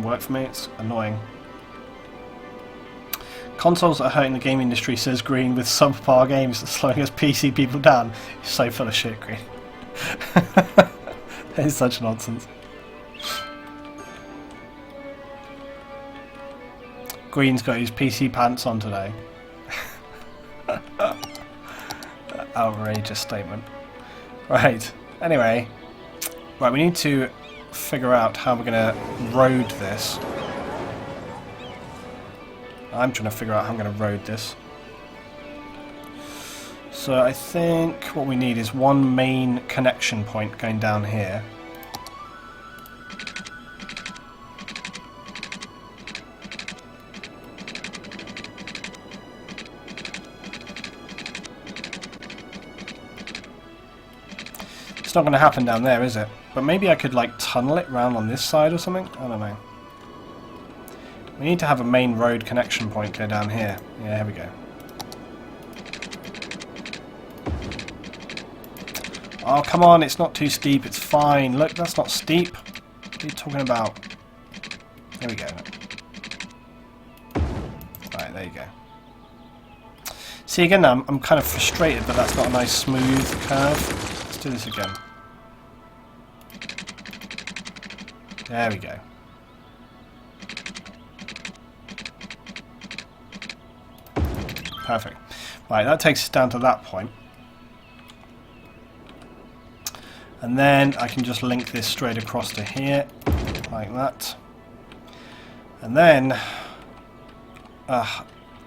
work for me. It's annoying. Consoles are hurting the game industry, says Green, with subpar games slowing us PC people down. You're so full of shit, Green. That is such nonsense. Green's got his PC pants on today. Outrageous statement. Right, anyway. Right, we need to figure out how we're going to road this. I'm trying to figure out how I'm going to road this. So I think what we need is one main connection point going down here. It's not going to happen down there, is it? But maybe I could like tunnel it round on this side or something? I don't know. We need to have a main road connection point go down here. Yeah, here we go. Oh, come on, it's not too steep, it's fine. Look, that's not steep. What are you talking about? There we go. Right, there you go. See, again, now, I'm kind of frustrated that that's not a nice smooth curve. Let's do this again. There we go. Perfect. Right, that takes us down to that point. And then I can just link this straight across to here, like that. And then,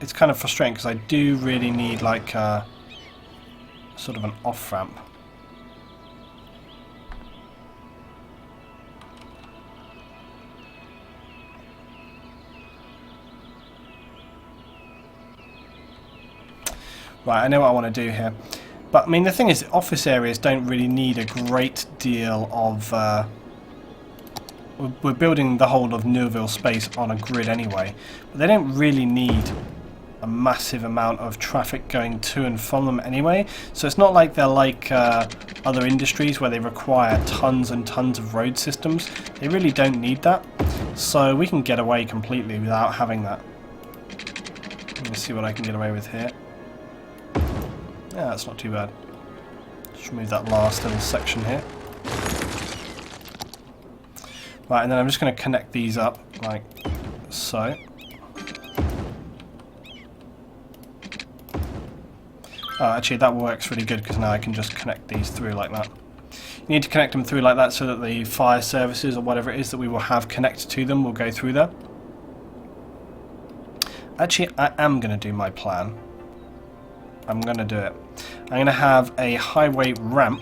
it's kind of frustrating because I do really need like sort of an off-ramp. Right, I know what I want to do here. But, I mean, the thing is, office areas don't really need a great deal of... we're building the whole of Neuville space on a grid anyway. But they don't really need a massive amount of traffic going to and from them anyway. So it's not like they're like other industries where they require tons and tons of road systems. They really don't need that. So we can get away completely without having that. Let me see what I can get away with here. Yeah, that's not too bad. Just remove that last little section here. Right, and then I'm just going to connect these up, like so. Oh, actually, that works really good because now I can just connect these through like that. You need to connect them through like that so that the fire services or whatever it is that we will have connected to them will go through there. Actually, I am going to do my plan. I'm going to do it. I'm going to have a highway ramp.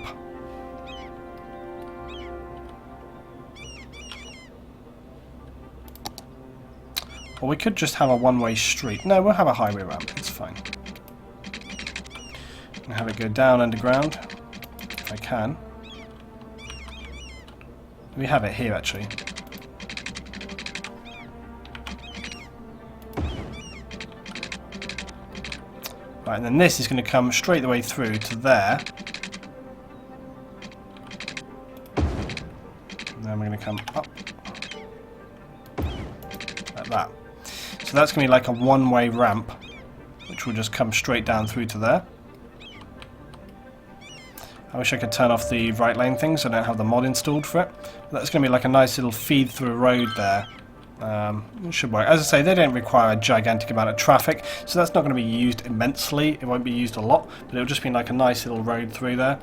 Or we could just have a one-way street. No, we'll have a highway ramp. It's fine. I'm going to have it go down underground, if I can. We have it here, actually. Right, and then this is going to come straight the way through to there. And then we're going to come up. Like that. So that's going to be like a one-way ramp, which will just come straight down through to there. I wish I could turn off the right lane thing so I don't have the mod installed for it. But that's going to be like a nice little feed-through road there. It should work. As I say, they don't require a gigantic amount of traffic, so that's not going to be used immensely. It won't be used a lot, but it'll just be like a nice little road through there.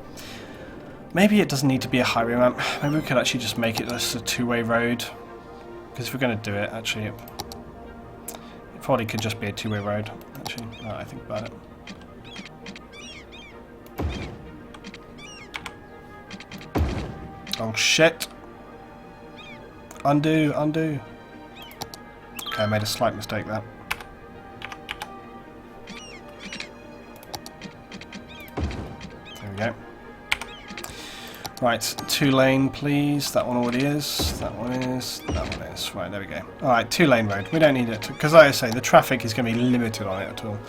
Maybe it doesn't need to be a highway ramp. Maybe we could actually just make it just a two-way road. Because if we're going to do it, actually, it probably could just be a two-way road. Actually, now I think about it. Oh shit! Undo, undo. Okay, I made a slight mistake there. There we go. Right, 2-lane please. That one already is. That one is. That one is. Right, there we go. Alright, 2-lane road. We don't need it, because like I say, the traffic is going to be limited on it at all.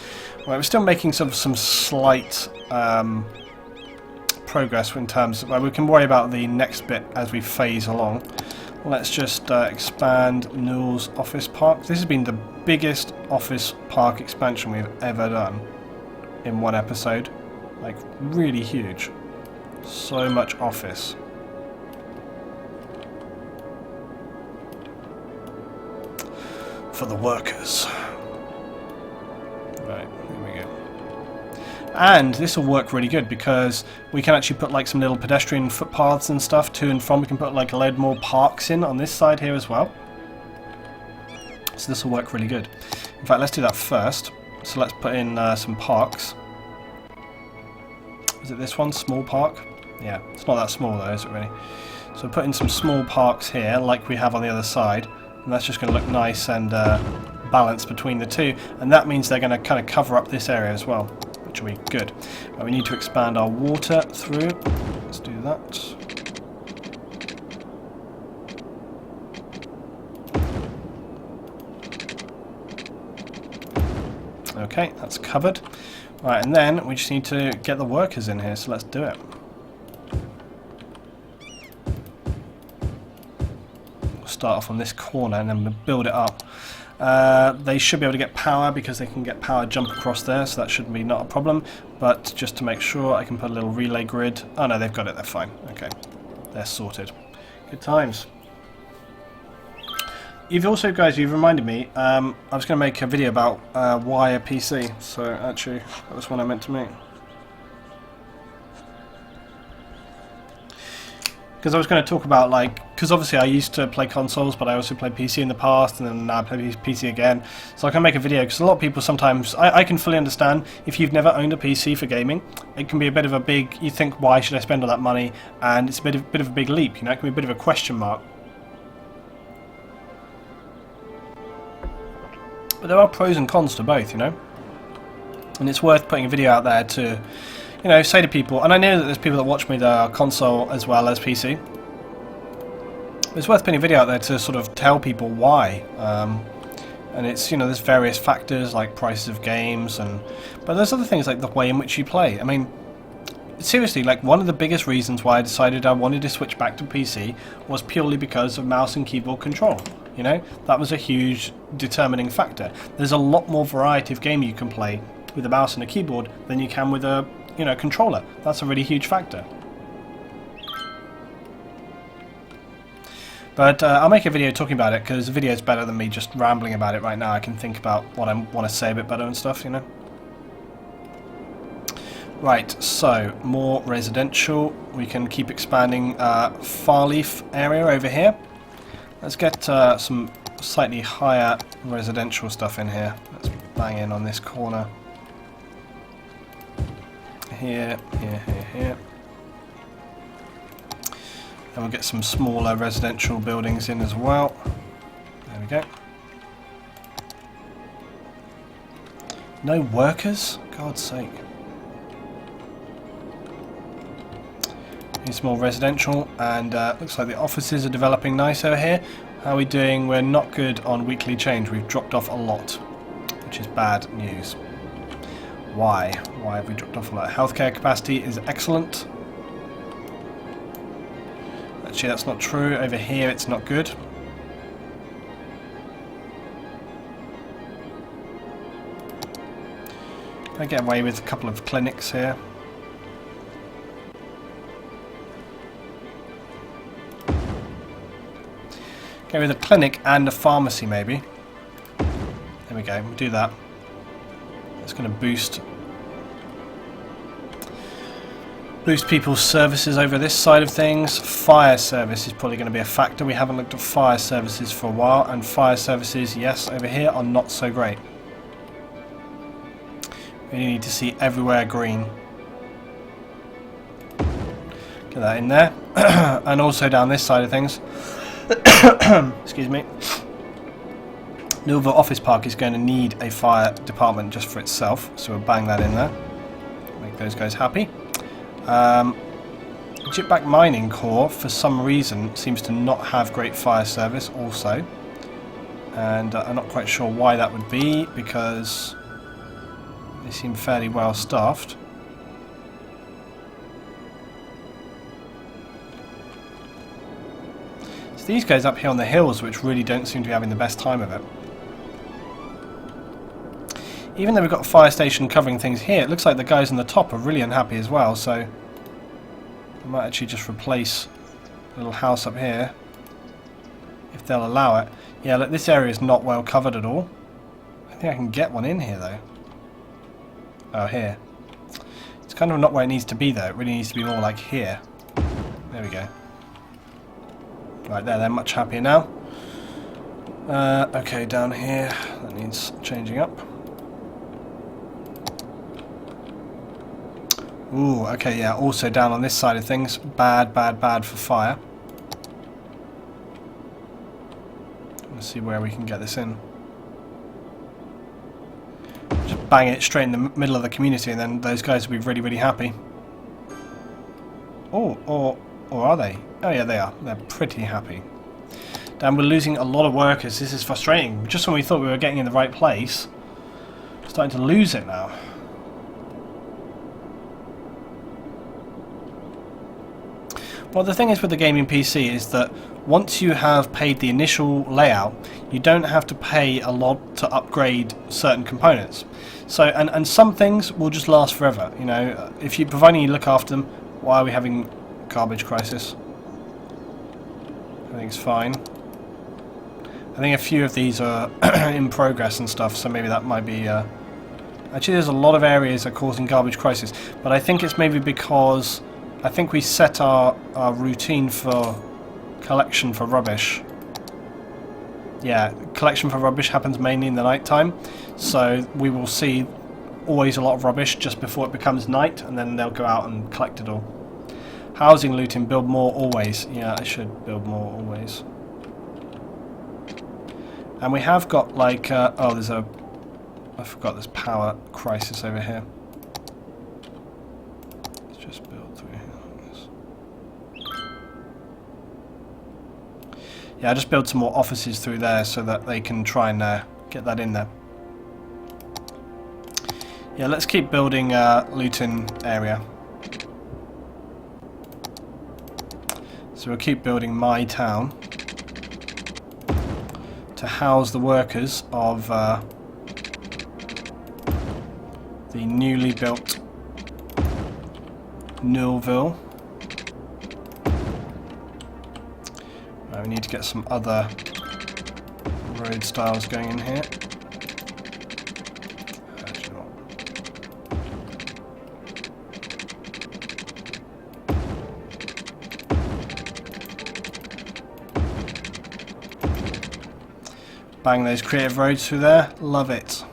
Right, we're still making some slight progress in terms of... Well, we can worry about the next bit as we phase along. Let's just expand Newell's office park. This has been the biggest office park expansion we've ever done in one episode. Like, really huge. So much office. For the workers. Right, here we go. And this will work really good because we can actually put like some little pedestrian footpaths and stuff to and from. We can put like a load more parks in on this side here as well. So this will work really good. In fact, let's do that first. So let's put in some parks. Is it this one? Small park? Yeah, it's not that small though, is it really? So put in some small parks here like we have on the other side. And that's just going to look nice and balanced between the two. And that means they're going to kind of cover up this area as well, which will be good. But we need to expand our water through. Let's do that. Okay, that's covered. Right, and then we just need to get the workers in here, so let's do it. We'll start off on this corner and then we'll build it up. They should be able to get power because they can get power jump across there, so that shouldn't be not a problem. But just to make sure, I can put a little relay grid. Oh no, they've got it, they're fine. Okay, they're sorted. Good times. You've also, guys, you've reminded me, I was going to make a video about why a PC, so actually, that was what I meant to make. Because I was going to talk about, like, because obviously I used to play consoles, but I also played PC in the past, and then now I play PC again. So I can make a video, because a lot of people sometimes, I can fully understand, if you've never owned a PC for gaming, it can be a bit of a big, you think, why should I spend all that money? And it's a bit of a big leap, you know, it can be a bit of a question mark. But there are pros and cons to both, you know, and it's worth putting a video out there to, you know, say to people, and I know that there's people that watch me that are console as well as PC. It's worth putting a video out there to sort of tell people why, and it's, you know, there's various factors like prices of games, but there's other things like the way in which you play. I mean, seriously, like one of the biggest reasons why I decided I wanted to switch back to PC was purely because of mouse and keyboard control. You know, that was a huge determining factor. There's a lot more variety of game you can play with a mouse and a keyboard than you can with a, you know, controller. That's a really huge factor. But I'll make a video talking about it because the video is better than me just rambling about it right now. I can think about what I want to say a bit better and stuff, you know. Right, so more residential. We can keep expanding Farleaf area over here. Let's get some slightly higher residential stuff in here. Let's bang in on this corner. Here, here, here, here. And we'll get some smaller residential buildings in as well. There we go. No workers? God's sake. Need some more residential, and looks like the offices are developing nice over here. How are we doing? We're not good on weekly change. We've dropped off a lot, which is bad news. Why? Why have we dropped off a lot? Healthcare capacity is excellent. Actually, that's not true. Over here, it's not good. I get away with a couple of clinics here. Okay, with a clinic and a pharmacy, maybe. There we go. We'll do that. It's going to boost people's services over this side of things. Fire service is probably going to be a factor. We haven't looked at fire services for a while, and fire services, yes, over here are not so great. We need to see everywhere green. Get that in there. And also down this side of things. Excuse me. Newellville Office Park is going to need a fire department just for itself, so we'll bang that in there. Make those guys happy. Jitback Mining Corps, for some reason, seems to not have great fire service also. And I'm not quite sure why that would be, because they seem fairly well staffed. It's these guys up here on the hills which really don't seem to be having the best time of it. Even though we've got a fire station covering things here, it looks like the guys on the top are really unhappy as well, so I might actually just replace a little house up here, if they'll allow it. Yeah, look, this area is not well covered at all. I think I can get one in here, though. Oh, here. It's kind of not where it needs to be, though. It really needs to be more like here. There we go. Right there, they're much happier now. Okay, down here, that needs changing up. Ooh, okay, yeah, also down on this side of things. Bad, bad, bad for fire. Let's see where we can get this in. Just bang it straight in the middle of the community and then those guys will be really, really happy. Oh, or are they? Oh yeah, they are. They're pretty happy. Damn, we're losing a lot of workers. This is frustrating. Just when we thought we were getting in the right place, we're starting to lose it now. Well, the thing is with the gaming PC is that once you have paid the initial layout, you don't have to pay a lot to upgrade certain components. So, and some things will just last forever. You know, if you providing you look after them. Why are we having garbage crisis? Everything's fine. I think a few of these are in progress and stuff, so maybe that might be. Actually, there's a lot of areas that are causing garbage crisis, but I think it's maybe because. I think we set our routine for collection for rubbish. Yeah, collection for rubbish happens mainly in the night time, so we will see always a lot of rubbish just before it becomes night, and then they'll go out and collect it all. Housing looting, build more always. Yeah, I should build more always. And we have got like, oh, there's a, I forgot there's power crisis over here. Just build through here like this. Yeah, I just built some more offices through there so that they can try and get that in there. Yeah, let's keep building Luton area. So we'll keep building my town to house the workers of the newly built Newellville. We need to get some other road styles going in here. Bang those creative roads through there. Love it.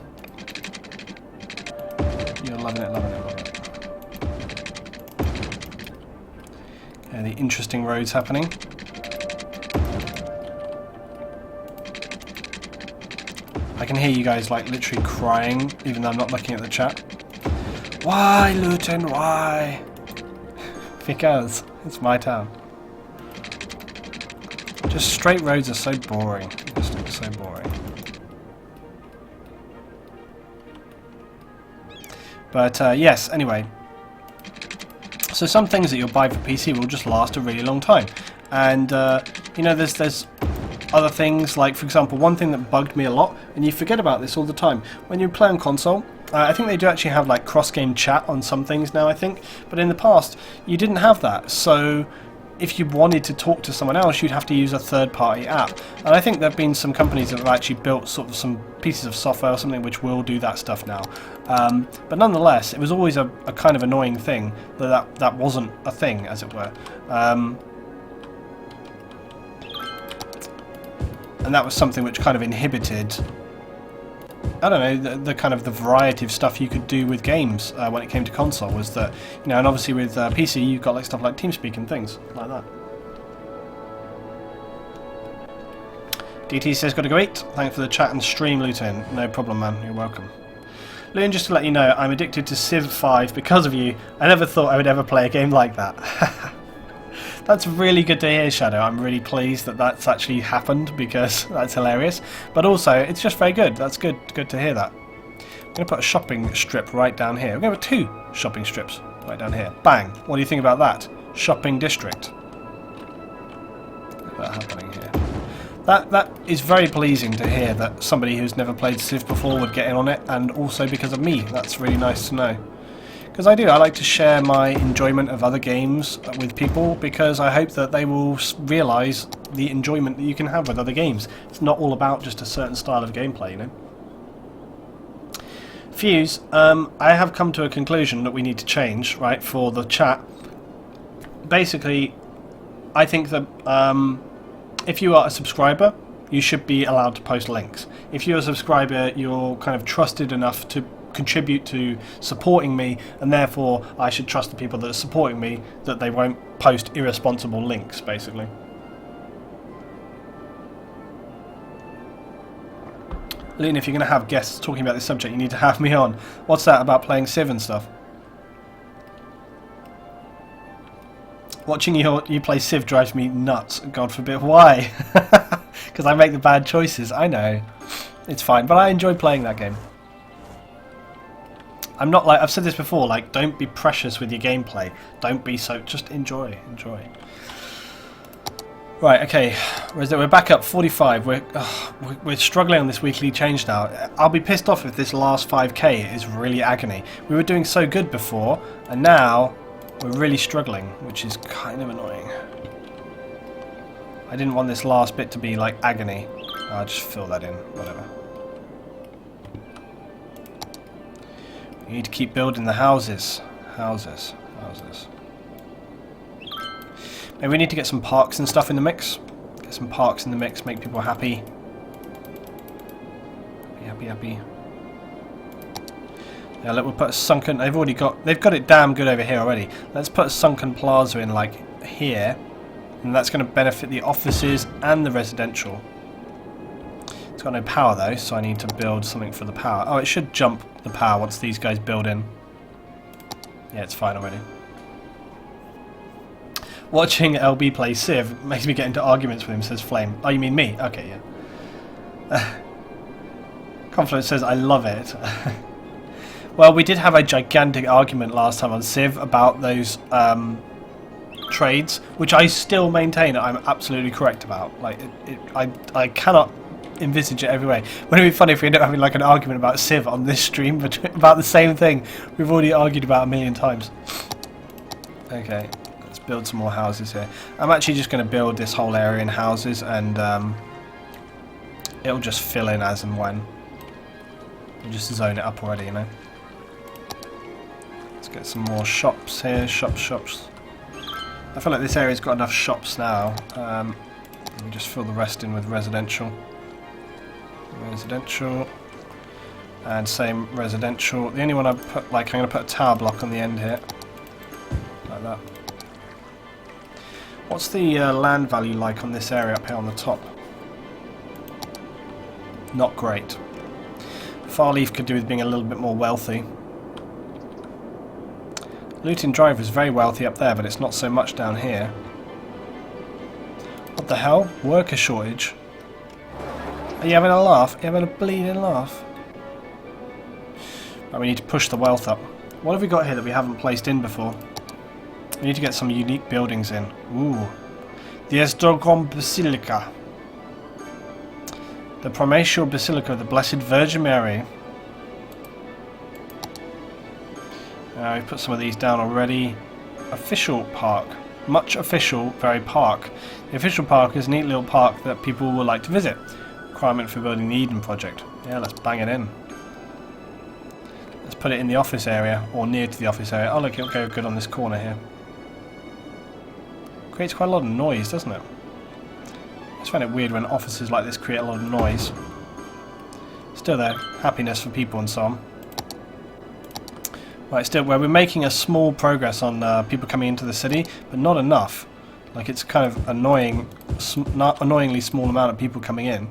You're loving it, loving it, loving it. Okay, the interesting roads happening. I can hear you guys like literally crying, even though I'm not looking at the chat. Why, Luton? Why? Because it's my town. Just straight roads are so boring. Just so boring. But yes, anyway. So some things that you'll buy for PC will just last a really long time, and you know, there's other things, like for example, one thing that bugged me a lot, and you forget about this all the time, when you play on console, I think they do actually have like cross-game chat on some things now, I think, but in the past you didn't have that, so if you wanted to talk to someone else, you'd have to use a third-party app. And I think there have been some companies that have actually built sort of some pieces of software or something which will do that stuff now. But nonetheless, it was always a kind of annoying thing that wasn't a thing, as it were. And that was something which kind of inhibited, I don't know, the kind of the variety of stuff you could do with games when it came to console. Was that, you know, and obviously with PC you've got like stuff like TeamSpeak and things like that. DT says, gotta go eat. Thanks for the chat and stream, Luton. No problem, man. You're welcome. Luton, just to let you know, I'm addicted to Civ 5 because of you. I never thought I would ever play a game like that. That's really good to hear, Shadow. I'm really pleased that that's actually happened, because that's hilarious. But also, it's just very good. That's good to hear that. I'm going to put a shopping strip right down here. We're going to put 2 shopping strips right down here. Bang. What do you think about that? Shopping district. that happening here? That is very pleasing to hear that somebody who's never played Civ before would get in on it, and also because of me. That's really nice to know. Because I like to share my enjoyment of other games with people, because I hope that they will realise the enjoyment that you can have with other games. It's not all about just a certain style of gameplay, you know. Fuse, I have come to a conclusion that we need to change, right, for the chat. Basically, I think that if you are a subscriber, you should be allowed to post links. If you're a subscriber, you're kind of trusted enough to contribute to supporting me, and therefore I should trust the people that are supporting me that they won't post irresponsible links, basically. Lynn, if you're going to have guests talking about this subject, you need to have me on. What's that about playing Civ and stuff? Watching you play Civ drives me nuts. God forbid. Why? Because I make the bad choices. I know. It's fine. But I enjoy playing that game. I'm not like... I've said this before. Like, don't be precious with your gameplay. Don't be so... Just enjoy. Enjoy. Right, okay. We're back up 45. We're struggling on this weekly change now. I'll be pissed off if this last 5k is really agony. We were doing so good before, and now... we're really struggling, which is kind of annoying. I didn't want this last bit to be like agony. I'll just fill that in, whatever. We need to keep building the houses. Houses. Maybe we need to get some parks and stuff in the mix. Get some parks in the mix, make people happy. Happy. Yeah, look, we'll put a sunken... they've got it damn good over here already. Let's put a sunken plaza in, like, here. And that's going to benefit the offices and the residential. It's got no power, though, so I need to build something for the power. Oh, it should jump the power once these guys build in. Yeah, it's fine already. Watching LB play Civ makes me get into arguments with him, says Flame. Oh, you mean me? Okay, yeah. Confluence says, I love it. Well, we did have a gigantic argument last time on Civ about those trades, which I still maintain I'm absolutely correct about. Like, I cannot envisage it every way. Wouldn't it be funny if we end up having like an argument about Civ on this stream about the same thing we've already argued about a million times? Okay, let's build some more houses here. I'm actually just going to build this whole area in houses, and it'll just fill in as and when. We'll just zone it up already, you know. Let's get some more shops here. Shops. I feel like this area's got enough shops now. Let me just fill the rest in with residential. And same residential. The only one I put, like, I'm going to put a tower block on the end here. Like that. What's the land value like on this area up here on the top? Not great. Farleaf could do with being a little bit more wealthy. Luton Drive is very wealthy up there, but it's not so much down here. What the hell? Worker shortage? Are you having a laugh? Are you having a bleeding laugh? Right, we need to push the wealth up. What have we got here that we haven't placed in before? We need to get some unique buildings in. Ooh. The Estrogon Basilica. The Primatial Basilica of the Blessed Virgin Mary. We've put some of these down already. Official park. Much official, very park. The official park is a neat little park that people will like to visit. Requirement for building the Eden project. Yeah, let's bang it in. Let's put it in the office area, or near to the office area. Oh look, it'll go good on this corner here. Creates quite a lot of noise, doesn't it? I just find it weird when offices like this create a lot of noise. Still though, happiness for people and so on. Right, still, we're making a small progress on people coming into the city, but not enough. Like, it's kind of annoying, annoyingly small amount of people coming in.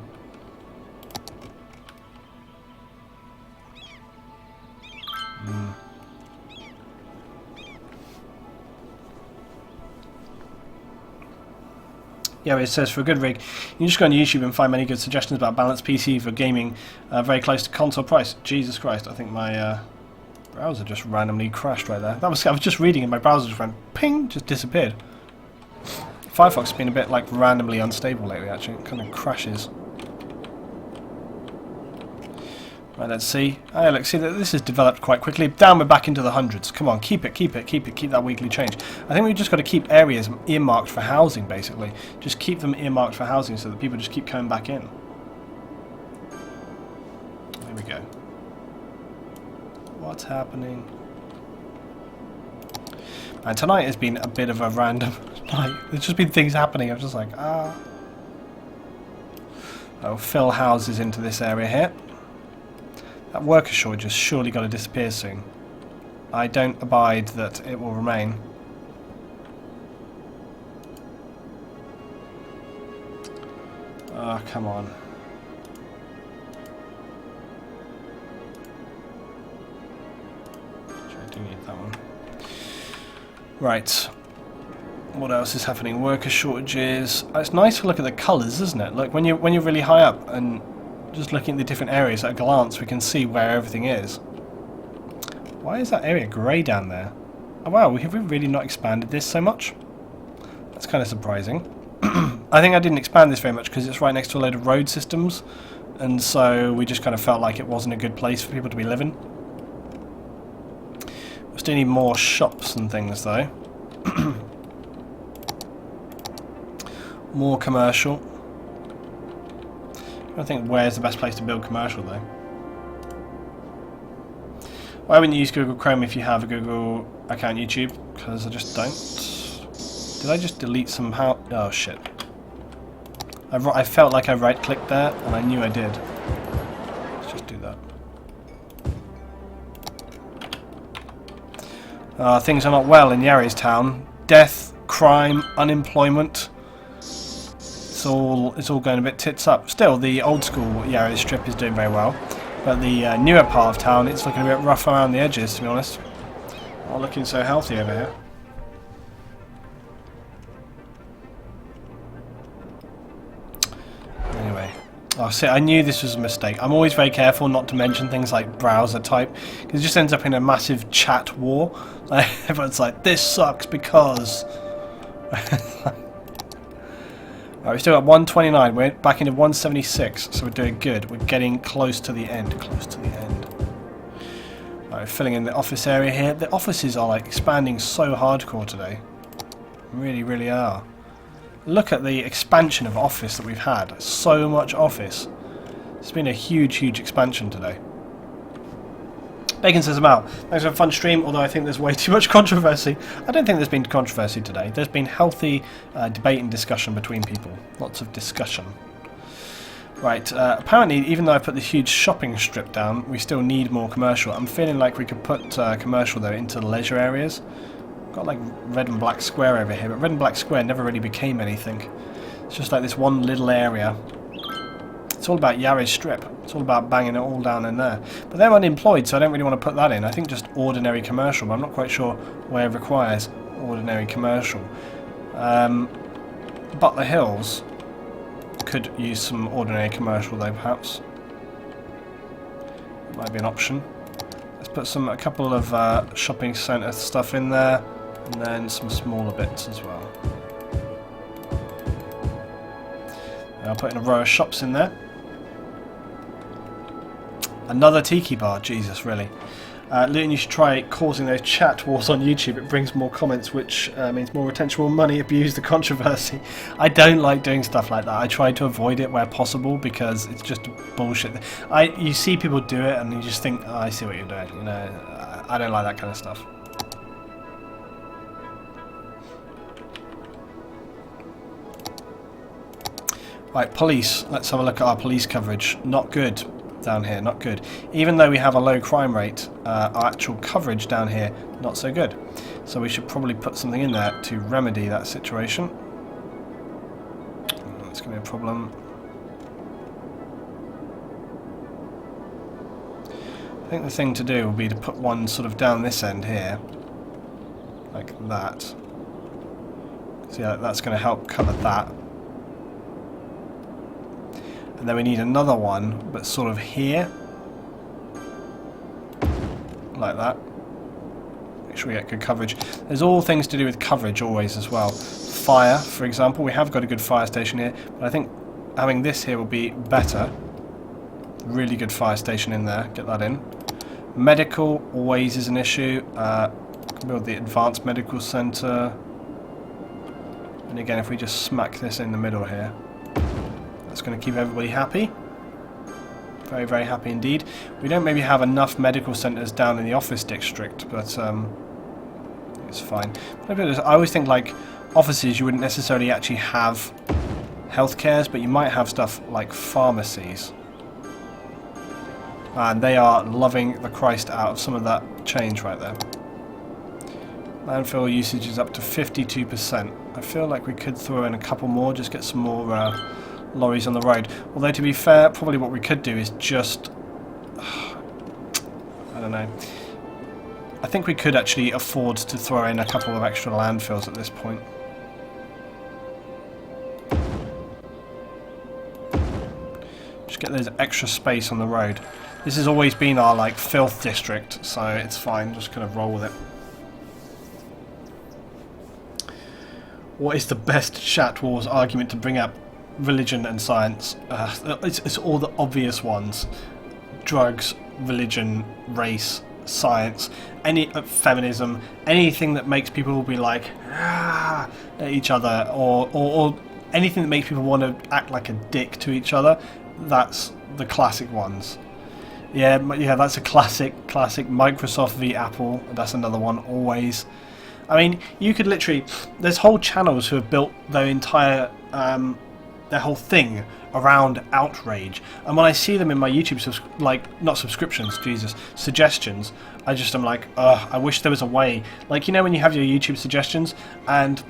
Yeah, it says, for a good rig, you can just go on YouTube and find many good suggestions about balanced PC for gaming very close to console price. Jesus Christ, I think my browser just randomly crashed right there. I was just reading and my browser just went ping, just disappeared. Firefox has been a bit like randomly unstable lately actually, it kind of crashes. Right, let's see. Oh, look, see that this has developed quite quickly. Down we're back into the hundreds. Come on, keep it, keep that weekly change. I think we've just got to keep areas earmarked for housing, basically. Just keep them earmarked for housing so that people just keep coming back in. There we go. What's happening? And tonight has been a bit of a random night. There's just been things happening. I'm just like, ah. I'll fill houses into this area here. That worker shortage has surely got to disappear soon. I don't abide that it will remain. Oh, come on. I do need that one. Right. What else is happening? Worker shortages. It's nice to look at the colours, isn't it? Like when you're really high up and just looking at the different areas at a glance, we can see where everything is. Why is that area grey down there? Oh wow, have we really not expanded this so much? That's kind of surprising. I think I didn't expand this very much because it's right next to a load of road systems, and so we just kind of felt like it wasn't a good place for people to be living. We still need more shops and things though. More commercial. I think where's the best place to build commercial though? Why wouldn't you use Google Chrome if you have a Google account YouTube? Because I just don't. Did I just delete somehow? Oh shit. I felt like I right clicked there and I knew I did. Let's just do that. Things are not well in Yarry's town. Death, crime, unemployment. It's all going a bit tits up. Still, the old school Yarry strip is doing very well, but the newer part of town, it's looking a bit rough around the edges, to be honest. Not looking so healthy over here. Anyway, oh, see, I knew this was a mistake. I'm always very careful not to mention things like browser type, because it just ends up in a massive chat war. Like, everyone's like, "This sucks because." Right, we still got 129, we're back into 176, so we're doing good. We're getting close to the end, Right, filling in the office area here. The offices are like expanding so hardcore today. Really, really are. Look at the expansion of office that we've had. So much office. It's been a huge, huge expansion today. Bacon says I'm out. Thanks for a fun stream, although I think there's way too much controversy. I don't think there's been controversy today. There's been healthy debate and discussion between people. Lots of discussion. Right, apparently, even though I put the huge shopping strip down, we still need more commercial. I'm feeling like we could put commercial, though, into the leisure areas. Got like red and black square over here, but red and black square never really became anything. It's just like this one little area. It's all about Yarry's strip. It's all about banging it all down in there. But they're unemployed, so I don't really want to put that in. I think just ordinary commercial, but I'm not quite sure where it requires ordinary commercial. Butler Hills could use some ordinary commercial though, perhaps. It might be an option. Let's put a couple of shopping centre stuff in there, and then some smaller bits as well. And I'll put in a row of shops in there. Another tiki bar, Jesus, really. Luton, you should try causing those chat wars on YouTube. It brings more comments, which means more attention, more money, abuse the controversy. I don't like doing stuff like that. I try to avoid it where possible because it's just bullshit. You see people do it and you just think, oh, I see what you're doing. You know, I don't like that kind of stuff. Right, police. Let's have a look at our police coverage. Not good. Down here, not good. Even though we have a low crime rate, our actual coverage down here, not so good. So we should probably put something in there to remedy that situation. That's going to be a problem. I think the thing to do will be to put one sort of down this end here, like that. So yeah, that's going to help cover that. And then we need another one, but sort of here. Like that. Make sure we get good coverage. There's all things to do with coverage always as well. Fire, for example, we have got a good fire station here, but I think having this here will be better. Really good fire station in there, get that in. Medical always is an issue. Build the advanced medical centre. And again, if we just smack this in the middle here, that's going to keep everybody happy. Very, very happy indeed. We don't maybe have enough medical centres down in the office district, but it's fine. I always think like offices you wouldn't necessarily actually have healthcares, but you might have stuff like pharmacies. And they are loving the Christ out of some of that change right there. Landfill usage is up to 52%. I feel like we could throw in a couple more, just get some more lorries on the road. Although to be fair, probably what we could do is just... I don't know. I think we could actually afford to throw in a couple of extra landfills at this point. Just get those extra space on the road. This has always been our like filth district, so it's fine, just kind of roll with it. What is the best chat wars argument to bring up? Religion and science. It's all the obvious ones. Drugs, religion, race, science, feminism, anything that makes people be like at each other, or anything that makes people want to act like a dick to each other. That's the classic ones. Yeah, that's a classic Microsoft v Apple. That's another one always. I mean, you could literally... There's whole channels who have built their entire... their whole thing around outrage. And when I see them in my YouTube, not subscriptions, Jesus, suggestions, I'm like, ugh, I wish there was a way. Like, you know when you have your YouTube suggestions and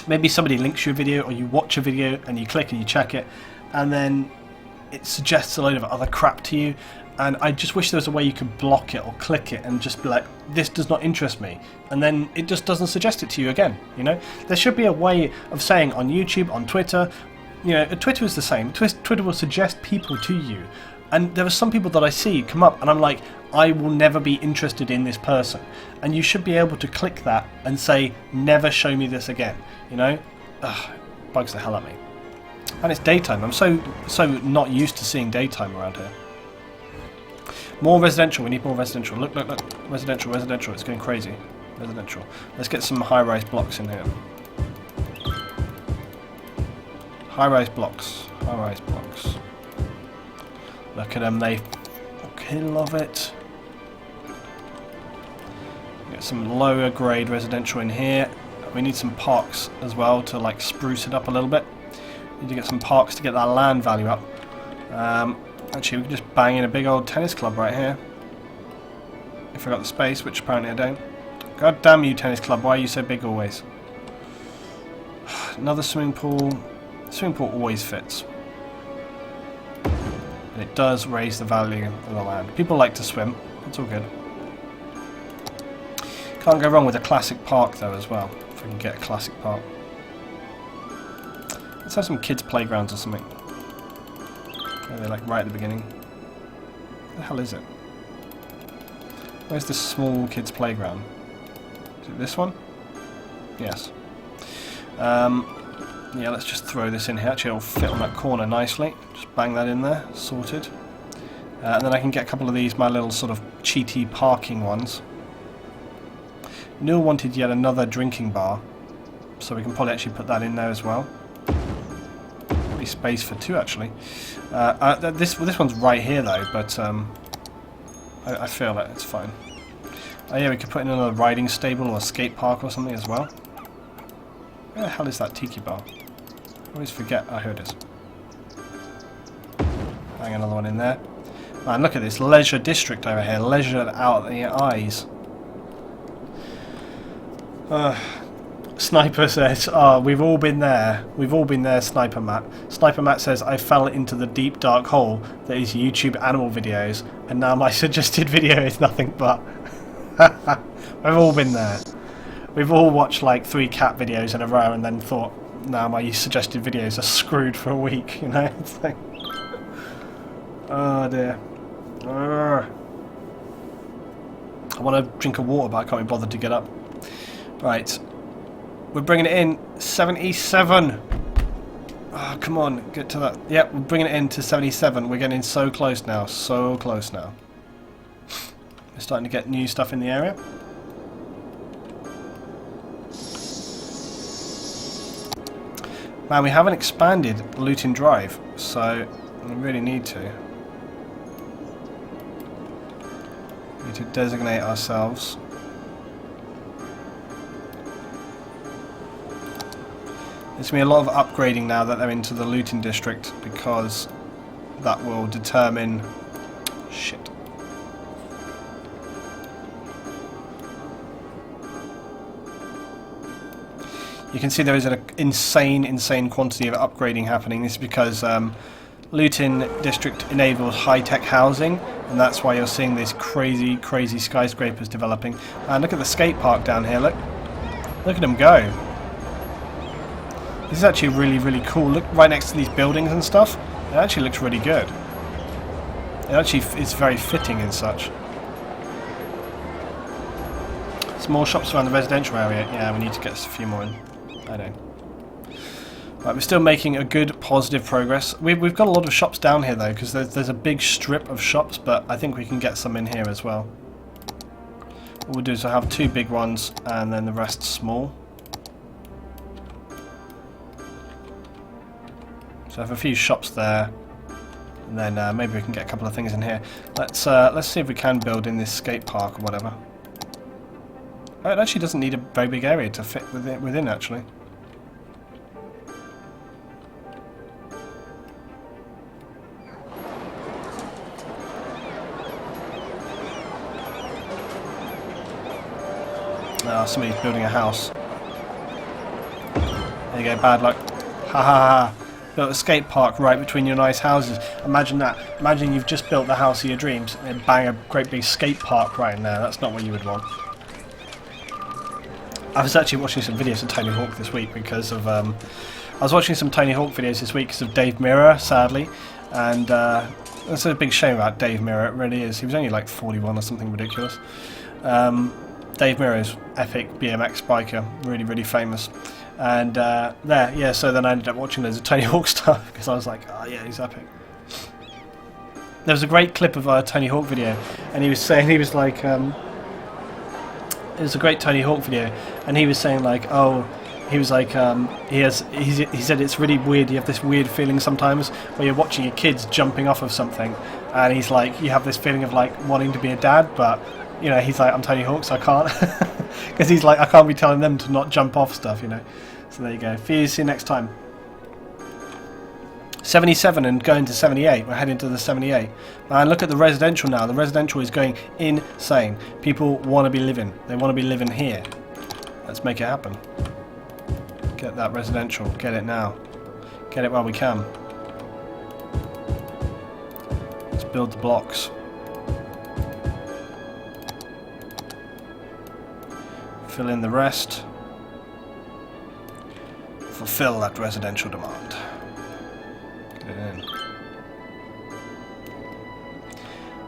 maybe somebody links you a video or you watch a video and you click and you check it and then it suggests a load of other crap to you, and I just wish there was a way you could block it or click it and just be like, this does not interest me, and then it just doesn't suggest it to you again, you know? There should be a way of saying on YouTube, on Twitter, you know, Twitter is the same. Twitter will suggest people to you, and there are some people that I see come up and I'm like, I will never be interested in this person, and you should be able to click that and say, never show me this again, you know? Ugh, bugs the hell out of me. And it's daytime. I'm so not used to seeing daytime around here. More residential. We need more residential. Look. Residential. It's going crazy. Residential. Let's get some high-rise blocks in here. High-rise blocks. Look at them. They fucking love it. Get some lower grade residential in here. We need some parks as well to like spruce it up a little bit. Need to get some parks to get that land value up. Actually, we can just bang in a big old tennis club right here. If I got the space, which apparently I don't. God damn you, tennis club, why are you so big always? Another swimming pool. Swimming pool always fits. And it does raise the value of the land. People like to swim. It's all good. Can't go wrong with a classic park though as well. If we can get a classic park. Let's have some kids' playgrounds or something. Are they like right at the beginning? What the hell is it? Where's this small kids' playground? Is it this one? Yes. Yeah, let's just throw this in here. Actually, it'll fit on that corner nicely. Just bang that in there. Sorted. And then I can get a couple of these, my little sort of cheaty parking ones. Neil wanted yet another drinking bar, so we can probably actually put that in there as well. Space for two actually. This one's right here though, but I feel it. It's fine. Oh yeah, we could put in another riding stable or a skate park or something as well. Where the hell is that tiki bar? I always forget. Oh, here it is. Bang another one in there. Man, look at this leisure district over here. Leisure out the eyes. Sniper says, oh, we've all been there. We've all been there, Sniper Matt. Sniper Matt says, I fell into the deep dark hole that is YouTube animal videos, and now my suggested video is nothing but... We've all been there. We've all watched like 3 cat videos in a row and then thought, now my suggested videos are screwed for a week, you know? It's like... Oh dear. want to drink a water, but I can't be bothered to get up. Right. We're bringing it in. 77. Oh, come on. Get to that. Yep, we're bringing it in to 77. We're getting so close now. So close now. We're starting to get new stuff in the area. Man, we haven't expanded Luton Drive, so we really need to. We need to designate ourselves. There's going to be a lot of upgrading now that they're into the Luton district, because that will determine... Shit. You can see there is an insane quantity of upgrading happening. This is because Luton district enables high-tech housing, and that's why you're seeing these crazy skyscrapers developing. And look at the skate park down here. Look at them go. This is actually really cool. Look right next to these buildings and stuff. It actually looks really good. It actually is very fitting and such. Small shops around the residential area. Yeah, we need to get a few more in. I know. Right, we're still making a good, positive progress. We've got a lot of shops down here though, because there's a big strip of shops, but I think we can get some in here as well. What we'll do is we'll have 2 big ones and then the rest small. So I have a few shops there, and then maybe we can get a couple of things in here. Let's see if we can build in this skate park or whatever. Oh, it actually doesn't need a very big area to fit within actually. Ah, somebody's building a house. There you go, bad luck. Ha ha ha. Built a skate park right between your nice houses. Imagine that. Imagine you've just built the house of your dreams and then bang a great big skate park right in there. That's not what you would want. I was actually watching some videos of Tony Hawk this week because of... I was watching some Tony Hawk videos this week because of Dave Mirra, sadly. And that's a big shame about Dave Mirra, it really is. He was only like 41 or something ridiculous. Dave Mirra is epic BMX biker, really famous. And so then I ended up watching loads of Tony Hawk stuff because I was like, oh yeah, he's epic. There was a great clip of a Tony Hawk video, and he was saying, he was like, it was a great Tony Hawk video, and he was saying like, oh, he was like, he said it's really weird, you have this weird feeling sometimes where you're watching your kids jumping off of something, and he's like, you have this feeling of like wanting to be a dad, but you know, he's like, I'm Tony Hawk, so I can't. Because he's like, I can't be telling them to not jump off stuff, you know. So there you go. See you next time. 77 and going to 78. We're heading to the 78. And look at the residential now. The residential is going insane. People want to be living. They want to be living here. Let's make it happen. Get that residential. Get it now. Get it while we can. Let's build the blocks. Fill in the rest. Fulfill that residential demand. Get it in.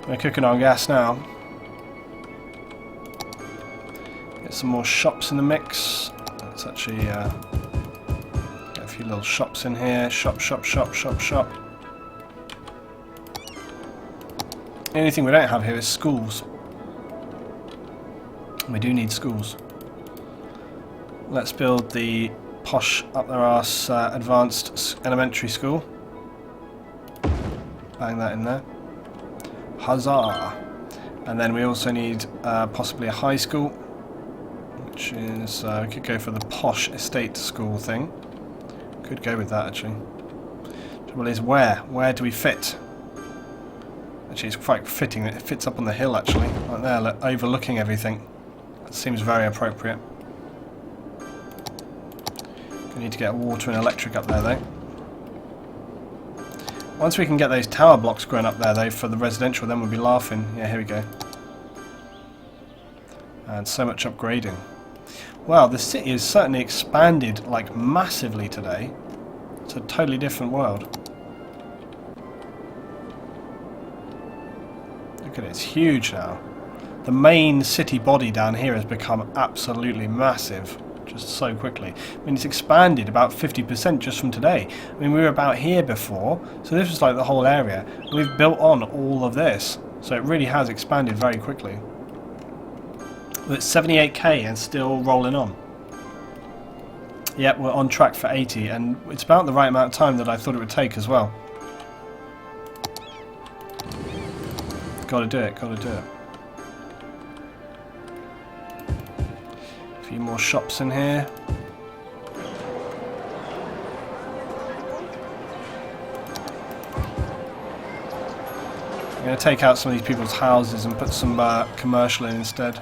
We're cooking on gas now. Get some more shops in the mix. Let's actually get a few little shops in here. Shop. The only thing we don't have here is schools. We do need schools. Let's build the posh up their arse advanced elementary school. Bang that in there. Huzzah! And then we also need possibly a high school, which is we could go for the posh estate school thing. Could go with that actually. Trouble is where do we fit? Actually, it's quite fitting that it fits up on the hill actually, right there, overlooking everything. That seems very appropriate. We need to get water and electric up there though. Once we can get those tower blocks growing up there though for the residential, then we'll be laughing. Yeah, here we go. And so much upgrading. Wow, the city has certainly expanded like massively today. It's a totally different world. Look at it, it's huge now. the main city body down here has become absolutely massive, just so quickly. I mean, it's expanded about 50% just from today. I mean, we were about here before, so this was like the whole area. We've built on all of this, so it really has expanded very quickly. We're at 78k and still rolling on. Yep, we're on track for 80, and it's about the right amount of time that I thought it would take as well. Gotta do it, gotta do it. A few more shops in here. I'm going to take out some of these people's houses and put some commercial in instead.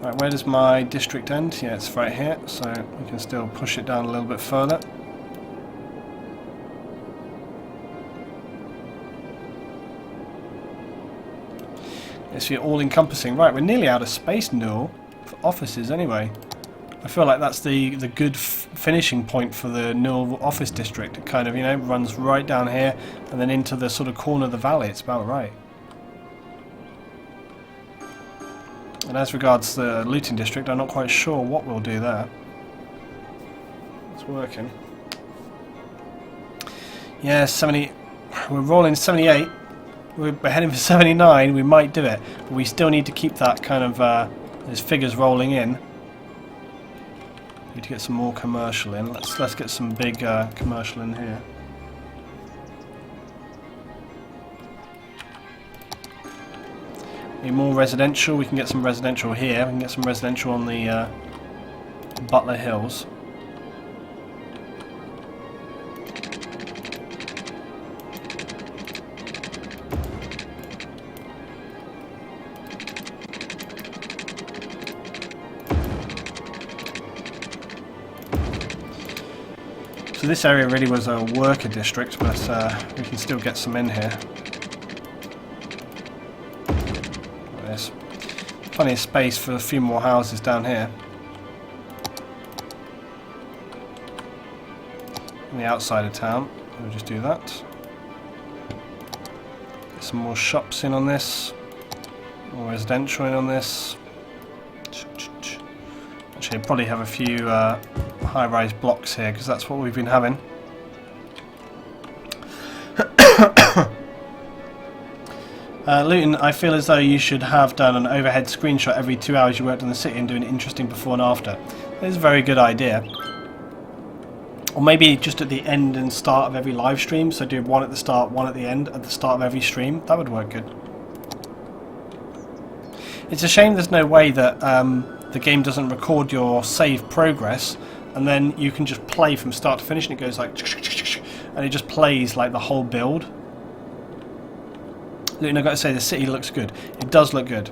Right, where does my district end? Yeah, it's right here, so we can still push it down a little bit further. It's your all-encompassing. Right, we're nearly out of space now for offices anyway. I feel like that's the good finishing point for the Newell office district. It kind of, you know, runs right down here and then into the sort of corner of the valley. It's about right. And as regards the looting district, I'm not quite sure what we'll do there. It's working. Yeah, 70. We're rolling 78. We're heading for 79. We might do it, but we still need to keep that kind of those figures rolling in. Need to get some more commercial in. Let's get some big commercial in here. Need more residential. We can get some residential here. We can get some residential on the Butler Hills. So this area really was a worker district, but we can still get some in here. There's plenty of space for a few more houses down here. On the outside of town, we'll just do that. Get some more shops in on this, more residential in on this. Actually, I'll probably have a few high-rise blocks here because that's what we've been having. Luton, I feel as though you should have done an overhead screenshot every 2 hours you worked in the city and do an interesting before and after. That's a very good idea. Or maybe just at the end and start of every live stream, so do one at the start, one at the end, at the start of every stream. That would work good. It's a shame there's no way that the game doesn't record your save progress, and then you can just play from start to finish, and it goes like, and it just plays like the whole build. Look, I've got to say, the city looks good. It does look good.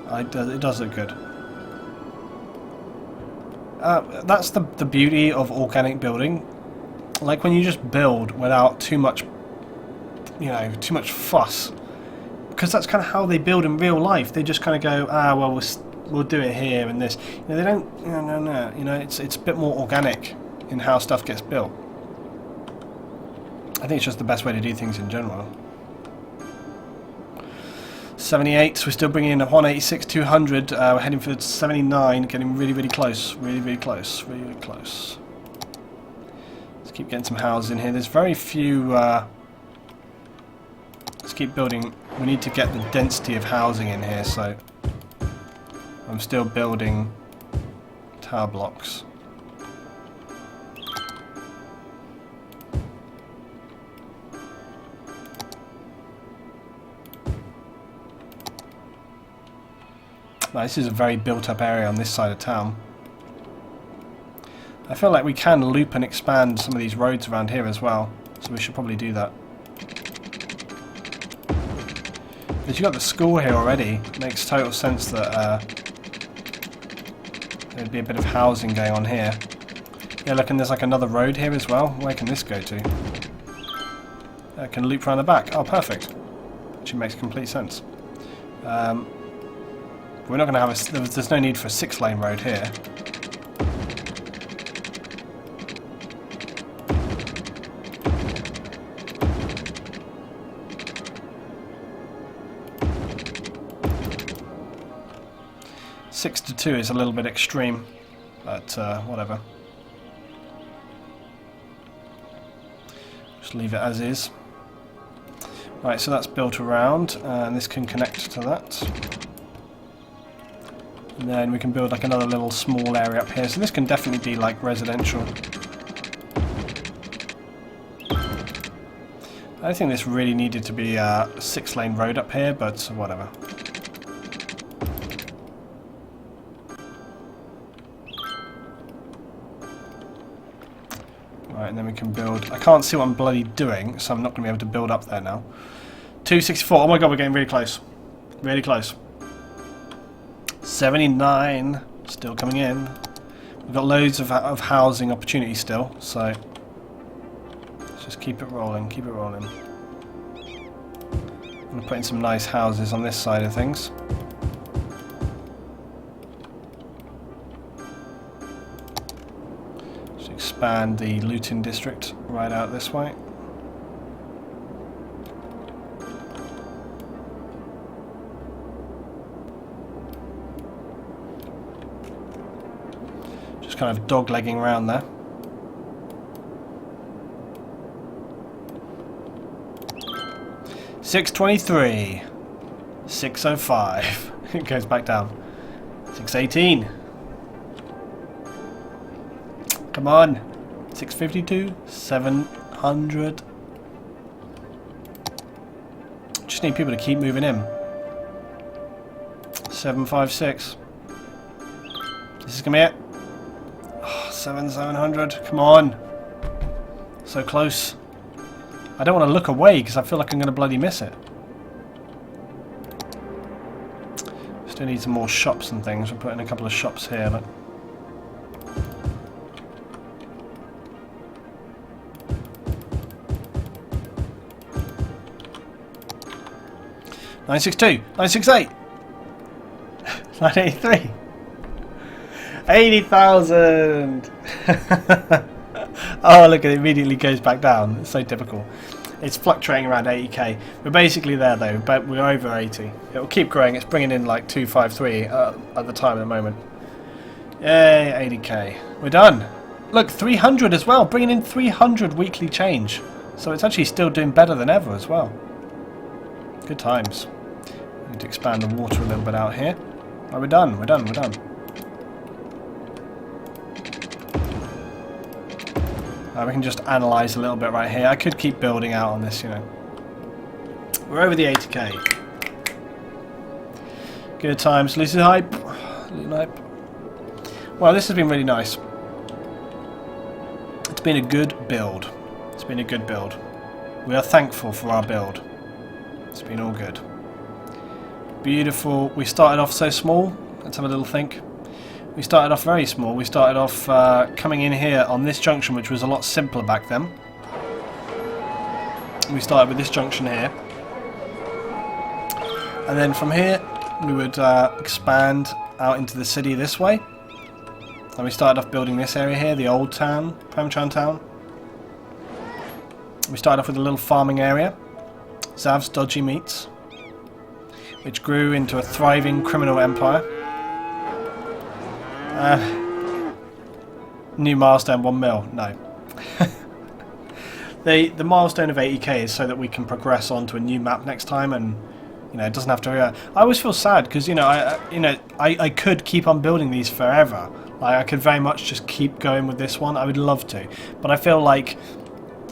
It does look good. That's the beauty of organic building. Like when you just build without too much, you know, too much fuss. Because that's kind of how they build in real life. They just kind of go, well, we'll do it here and this. You know, they don't. No. You know, it's a bit more organic in how stuff gets built. I think it's just the best way to do things in general. 78. We're still bringing in a 186, 200. We're heading for 79. Getting really, really close. Really, really close. Really, really close. Let's keep getting some houses in here. There's very few. Let's keep building. We need to get the density of housing in here, so I'm still building tower blocks. Now, this is a very built up area on this side of town. I feel like we can loop and expand some of these roads around here as well, so we should probably do that. But you've got the school here already. It makes total sense that there'd be a bit of housing going on here. Yeah, look, and there's like another road here as well. Where can this go to? I can loop around the back. Oh, perfect. Actually makes complete sense. We're not going to have there's no need for a 6-lane road here. 6 to 2 is a little bit extreme, but whatever. Just leave it as is. Right, so that's built around, and this can connect to that. And then we can build like another little small area up here. So this can definitely be like residential. I don't think this really needed to be a 6-lane road up here, but whatever. Right, and then we can build... I can't see what I'm bloody doing, so I'm not going to be able to build up there now. 264. Oh my god, we're getting really close. Really close. 79. Still coming in. We've got loads of housing opportunities still, so... let's just keep it rolling, keep it rolling. I'm going to put in some nice houses on this side of things. Expand the Luton district right out this way. Just kind of dog-legging around there. $623, $605. It goes back down. $618. Come on, 652, 700. Just need people to keep moving in. 756. This is gonna be it. Oh, 700. Come on. So close. I don't want to look away because I feel like I'm gonna bloody miss it. Still need some more shops and things. We'll put in a couple of shops here. Look. $962, $968, $983, 80,000. Oh, look, it immediately goes back down. It's so typical. It's fluctuating around 80k. We're basically there though, but we're over 80. It will keep growing. It's bringing in like 253 at the time at the moment. Yay, 80k. We're done. Look, 300 as well, bringing in 300 weekly change. So it's actually still doing better than ever as well. Good times. Need to expand the water a little bit out here. Oh, we're done, we're done, we're done. We can just analyse a little bit right here. I could keep building out on this, you know. We're over the 80k. Good times. Lucy hype. Well, this has been really nice. It's been a good build. It's been a good build. We are thankful for our build. It's been all good. Beautiful. We started off so small. Let's have a little think. We started off very small. We started off coming in here on this junction, which was a lot simpler back then. We started with this junction here. And then from here, we would expand out into the city this way. And we started off building this area here, the old town, Pamchan town. We started off with a little farming area. Zav's Dodgy Meats, which grew into a thriving criminal empire. New milestone, 1 mil. No. The milestone of 80k is so that we can progress on to a new map next time, and you know it doesn't have to. I always feel sad because I could keep on building these forever. Like I could very much just keep going with this one. I would love to, but I feel like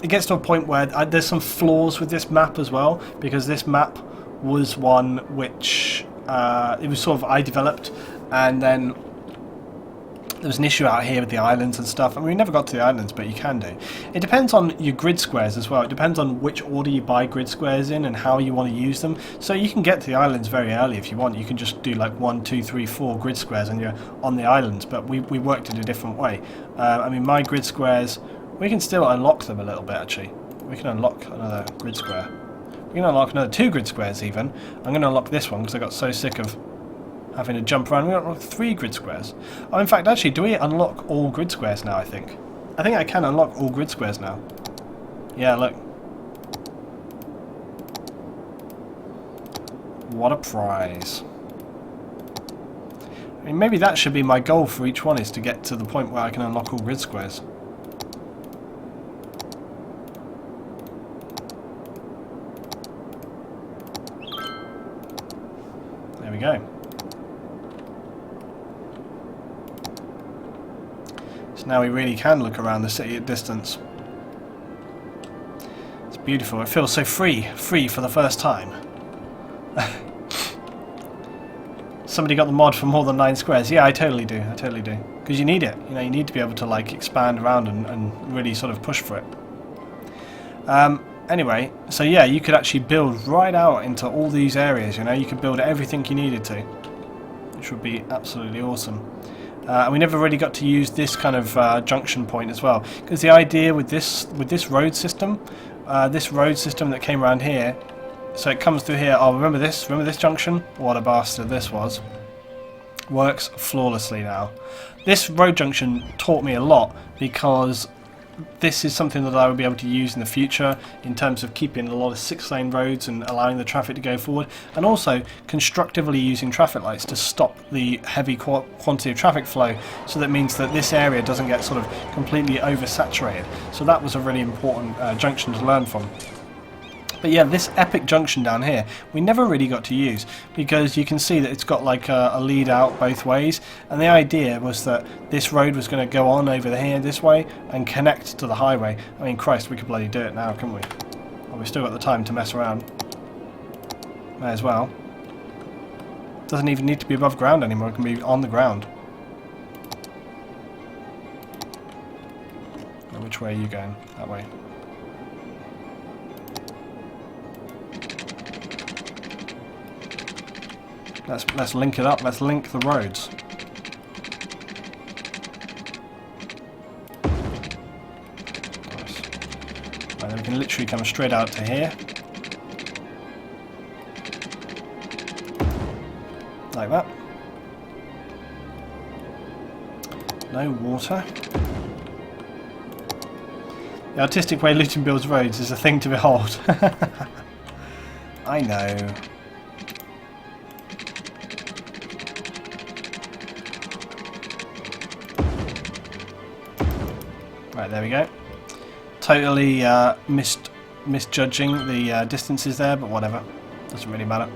it gets to a point where there's some flaws with this map as well, because this map was one which it was sort of I developed, and then there was an issue out here with the islands and stuff. I mean, we never got to the islands, but you can do. It depends on your grid squares as well. It depends on which order you buy grid squares in and how you want to use them. So you can get to the islands very early if you want. You can just do like 1, 2, 3, 4 grid squares and you're on the islands, but we worked it a different way. I mean, my grid squares, we can still unlock them a little bit actually. We can unlock another grid square. We can unlock another 2 grid squares even. I'm going to unlock this one because I got so sick of having to jump around. We got 3 grid squares. Oh, in fact, actually, do we unlock all grid squares now, I think I can unlock all grid squares now. Yeah, look. What a prize. I mean, maybe that should be my goal for each one, is to get to the point where I can unlock all grid squares. There we go. So now we really can look around the city at distance. It's beautiful. It feels so free for the first time. Somebody got the mod for more than 9 squares. Yeah, I totally do. I totally do. Because you need it. You know, you need to be able to like expand around and really sort of push for it. Anyway, so yeah, you could actually build right out into all these areas. You know, you could build everything you needed to, which would be absolutely awesome. And we never really got to use this kind of junction point as well, because the idea with this road system, that came around here, so it comes through here. Oh, remember this junction? What a bastard this was. Works flawlessly now. This road junction taught me a lot, because this is something that I will be able to use in the future in terms of keeping a lot of 6-lane roads and allowing the traffic to go forward, and also constructively using traffic lights to stop the heavy quantity of traffic flow, so that means that this area doesn't get sort of completely oversaturated. So that was a really important junction to learn from. But yeah, this epic junction down here, we never really got to use, because you can see that it's got like a lead out both ways, and the idea was that this road was going to go on over here this way and connect to the highway. I mean, Christ, we could bloody do it now, couldn't we? Well, we've still got the time to mess around. May as well. Doesn't even need to be above ground anymore, it can be on the ground. Now, which way are you going? That way. Let's link it up. Let's link the roads. Nice. Right, then we can literally come straight out to here, like that. No water. The artistic way Luton builds roads is a thing to behold. I know. Right, there we go. Totally misjudging the distances there, but whatever. Doesn't really matter.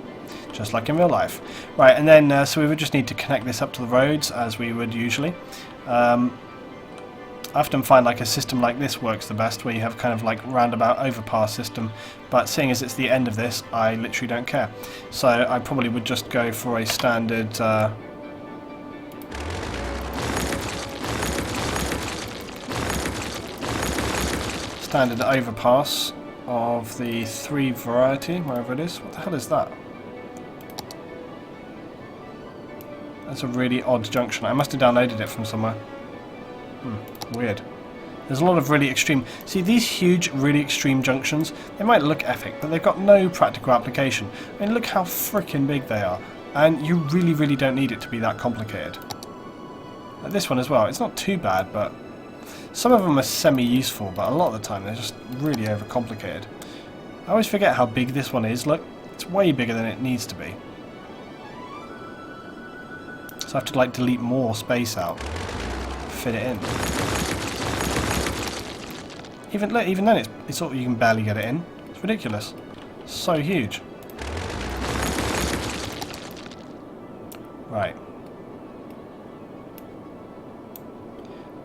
Just like in real life. Right, and then so we would just need to connect this up to the roads, as we would usually. I often find like a system like this works the best, where you have kind of like roundabout overpass system, but seeing as it's the end of this, I literally don't care. So I probably would just go for a standard standard overpass of the 3 variety, wherever it is. What the hell is that? That's a really odd junction. I must have downloaded it from somewhere. Weird. There's a lot of really extreme... See, these huge, really extreme junctions, they might look epic, but they've got no practical application. I mean, look how freaking big they are. And you really, really don't need it to be that complicated. Like this one as well. It's not too bad, but... Some of them are semi-useful, but a lot of the time they're just really overcomplicated. I always forget how big this one is. Look, it's way bigger than it needs to be. So I have to like delete more space out, fit it in. Even then, it's sort of, you can barely get it in. It's ridiculous. It's so huge. Right.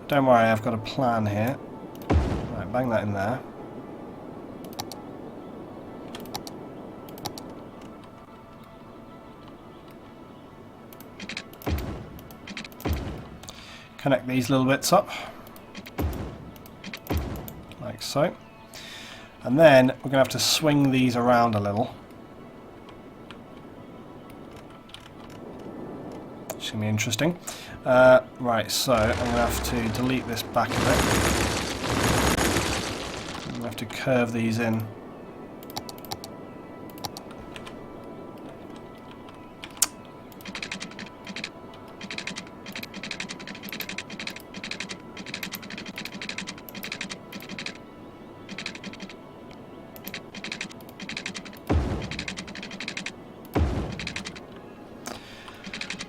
Don't worry, I've got a plan here. Right, bang that in there. Connect these little bits up. Like so. And then we're going to have to swing these around a little. It's going to be interesting. Right, so I'm going to have to delete this back a bit. I'm going to have to curve these in.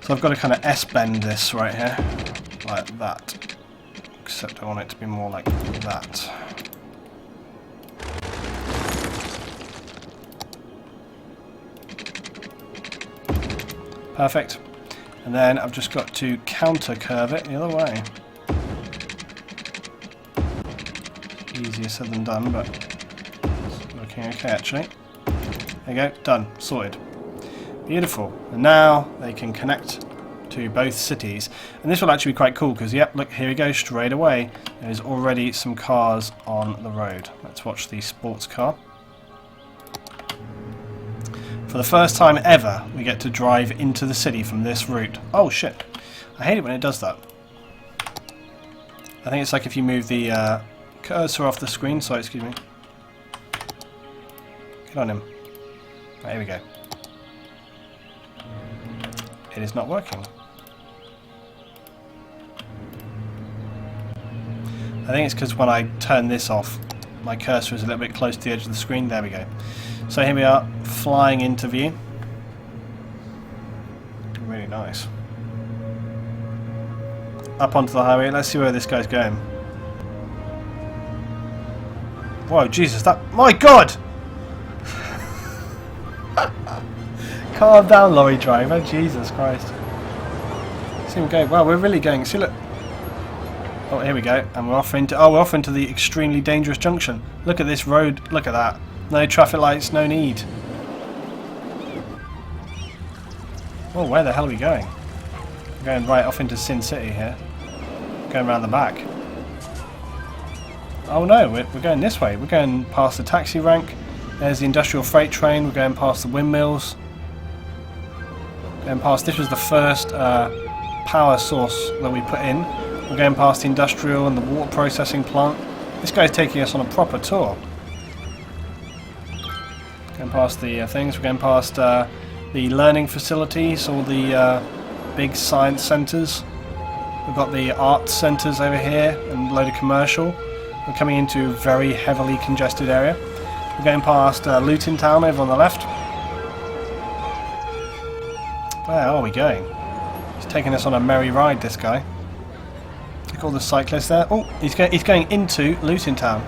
So I've got to kind of S-bend this right here, like that. Except I want it to be more like that. Perfect. And then I've just got to counter curve it the other way. Easier said than done, but it's working okay actually. There you go, done, sorted. Beautiful. And now they can connect to both cities. And this will actually be quite cool because, yep, look, here we go straight away. There's already some cars on the road. Let's watch the sports car. For the first time ever, we get to drive into the city from this route. Oh shit. I hate it when it does that. I think it's like if you move the cursor off the screen. Sorry, excuse me. Get on him. There we go. It is not working. I think it's because when I turn this off, my cursor is a little bit close to the edge of the screen. There we go. So here we are, flying into view. Really nice. Up onto the highway. Let's see where this guy's going. Whoa, Jesus, that... My God! Calm down, lorry driver. Jesus Christ. See him go. Wow, we're really going. See, look. Oh, here we go. And we're off into... Oh, we're off into the extremely dangerous junction. Look at this road. Look at that. No traffic lights, no need. Oh, where the hell are we going? We're going right off into Sin City here. Going around the back. Oh no, we're going this way. We're going past the taxi rank. There's the industrial freight train. We're going past the windmills. Going past, this was the first power source that we put in. We're going past the industrial and the water processing plant. This guy's taking us on a proper tour. Going past the things, we're going past the learning facilities, all the big science centres. We've got the art centres over here and a load of commercial. We're coming into a very heavily congested area. We're going past Luton Town over on the left. Where are we going? He's taking us on a merry ride, this guy. Look at all the cyclists there. Oh, he's going into Luton Town.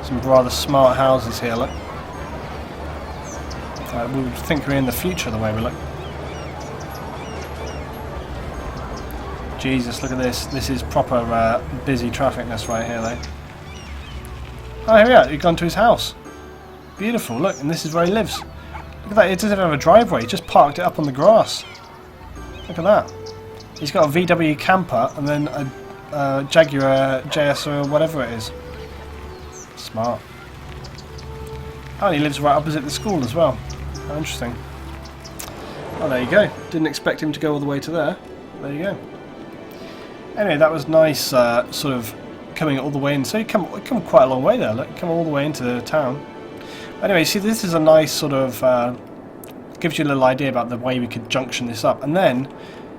Some rather smart houses here, look. We would think we're in the future the way we look. Jesus, look at this. This is proper busy trafficness right here, though. Oh, here we are. He's gone to his house. Beautiful, look, and this is where he lives. Look at that, it doesn't have a driveway, he just parked it up on the grass. Look at that. He's got a VW camper and then a Jaguar JS or whatever it is. Smart. Oh, and he lives right opposite the school as well. How interesting. Oh, there you go. Didn't expect him to go all the way to there. There you go. Anyway, that was nice, sort of coming all the way in. So you come quite a long way there. Look, come all the way into the town. Anyway, see, this is a nice sort of gives you a little idea about the way we could junction this up. And then,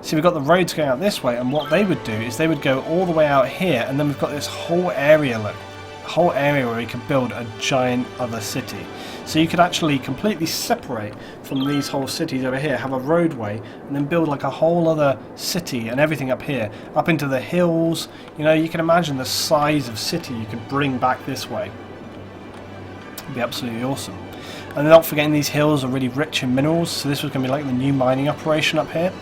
see, we've got the roads going out this way, and what they would do is they would go all the way out here, and then we've got this whole area, look, a whole area where we could build a giant other city. So you could actually completely separate from these whole cities over here, have a roadway, and then build like a whole other city and everything up here, up into the hills. You know, you can imagine the size of city you could bring back this way. It'd be absolutely awesome. And not forgetting these hills are really rich in minerals, so this was going to be like the new mining operation up here.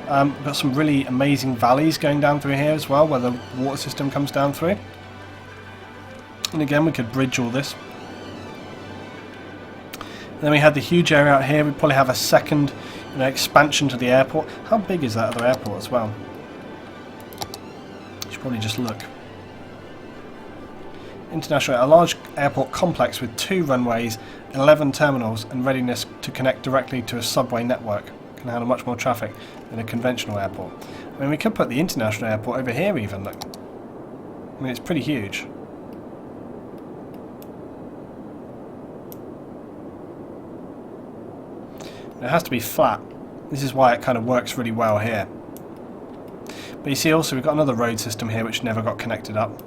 We've got some really amazing valleys going down through here as well, where the water system comes down through. And again, we could bridge all this. And then we had the huge area out here. We'd probably have a second, expansion to the airport. How big is that other airport as well? You should probably just look. International, a large airport complex with 2 runways, 11 terminals, and readiness to connect directly to a subway network. Can handle much more traffic than a conventional airport. I mean, we could put the international airport over here even, look. I mean, it's pretty huge. It has to be flat. This is why it kind of works really well here. But you see also we've got another road system here which never got connected up.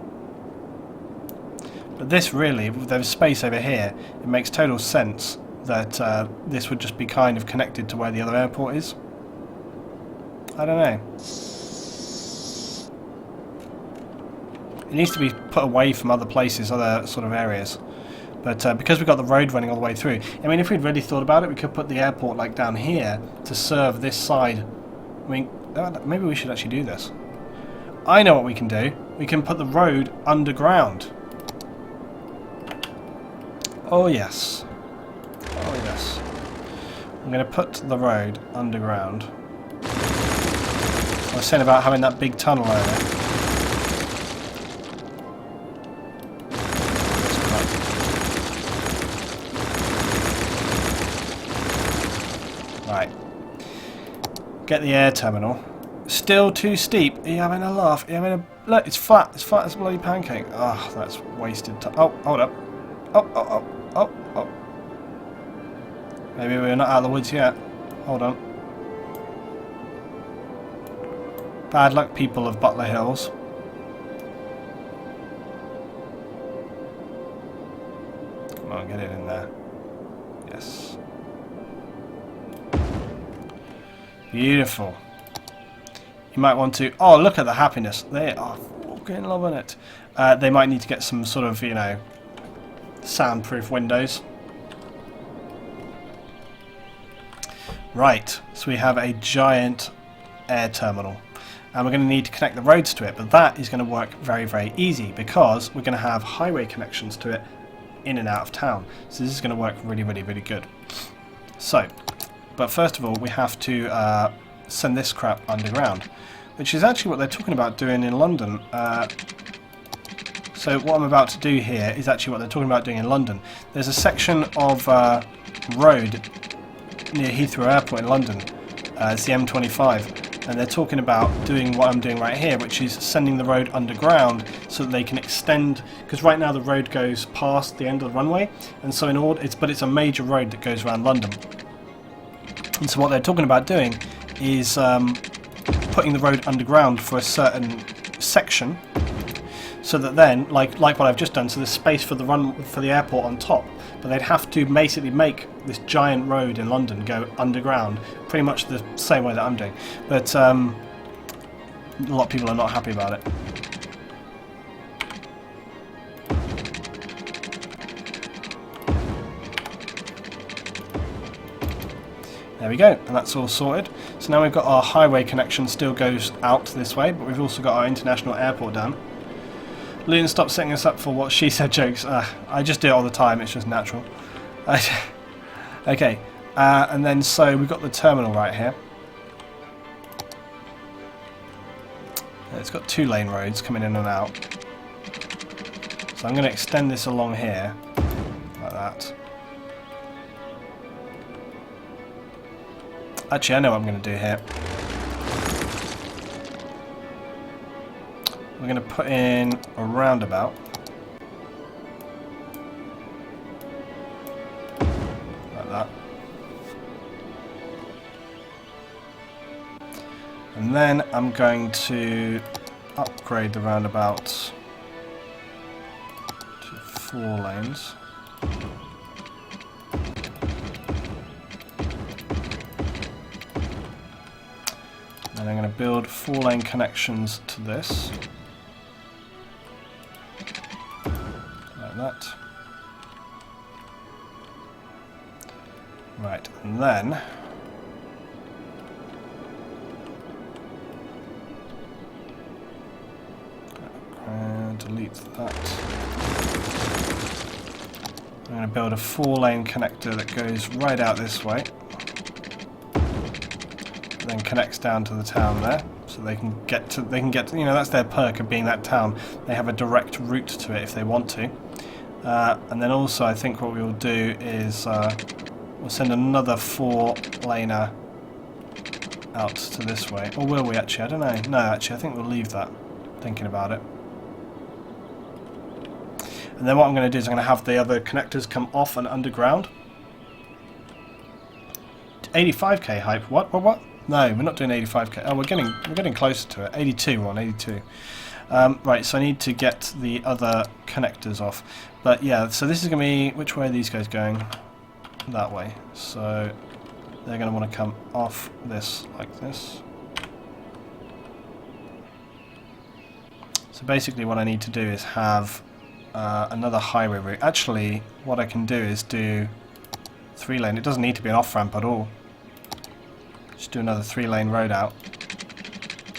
But this really, if there's space over here, it makes total sense that this would just be kind of connected to where the other airport is. I don't know. It needs to be put away from other places, other sort of areas. But because we've got the road running all the way through, I mean, if we'd really thought about it, we could put the airport like down here to serve this side. I mean, maybe we should actually do this. I know what we can do. We can put the road underground. Oh yes. Oh yes. I'm going to put the road underground. I was saying about having that big tunnel over. Right. Get the air terminal. Still too steep. Are you having a laugh? Are you having a... Look, it's flat. It's flat as a bloody pancake. Oh, that's wasted time. Oh, hold up. Oh. Maybe we're not out of the woods yet. Hold on. Bad luck, people of Butler Hills. Come on, get it in there. Yes. Beautiful. You might want to... Oh, look at the happiness. They are fucking loving it. They might need to get some sort of, you know, soundproof windows. Right, so we have a giant air terminal. And we're going to need to connect the roads to it, but that is going to work very, very easy because we're going to have highway connections to it in and out of town. So this is going to work really, really, really good. So, but first of all, we have to send this crap underground, which is actually what they're talking about doing in London. So what I'm about to do here is actually what they're talking about doing in London. There's a section of road near Heathrow Airport in London. It's the M25, and they're talking about doing what I'm doing right here, which is sending the road underground so that they can extend, because right now the road goes past the end of the runway, and so in order, but it's a major road that goes around London. And so what they're talking about doing is putting the road underground for a certain section, so that then, like what I've just done, so there's space for the airport on top, but they'd have to basically make this giant road in London go underground, pretty much the same way that I'm doing. But a lot of people are not happy about it. There we go, and that's all sorted. So now we've got our highway connection still goes out this way, but we've also got our international airport done. Loon, stop setting us up for what she said jokes. I just do it all the time, it's just natural. Okay, and then so we've got the terminal right here. It's got 2-lane roads coming in and out. So I'm going to extend this along here, like that. Actually, I know what I'm going to do here. We're going to put in a roundabout. Like that. And then I'm going to upgrade the roundabout to 4 lanes. And I'm going to build 4-lane connections to this. Like that. Right, and then delete that. I'm going to build a 4-lane connector that goes right out this way. Then connects down to the town there, so they can get you know, that's their perk of being that town. They have a direct route to it if they want to. And then also I think what we will do is we'll send another 4-laner out to this way. Or will we actually? I don't know. No, actually I think we'll leave that, thinking about it. And then what I'm going to do is I'm going to have the other connectors come off and underground. 85k hype. What? No, we're not doing 85k. Oh, we're getting closer to it. 82, we're on 82. Right, so I need to get the other connectors off. But yeah, so this is going to be... Which way are these guys going? That way. So they're going to want to come off this like this. So basically what I need to do is have another highway route. Actually, what I can do is do 3-lane. It doesn't need to be an off-ramp at all. Just do another 3-lane road out.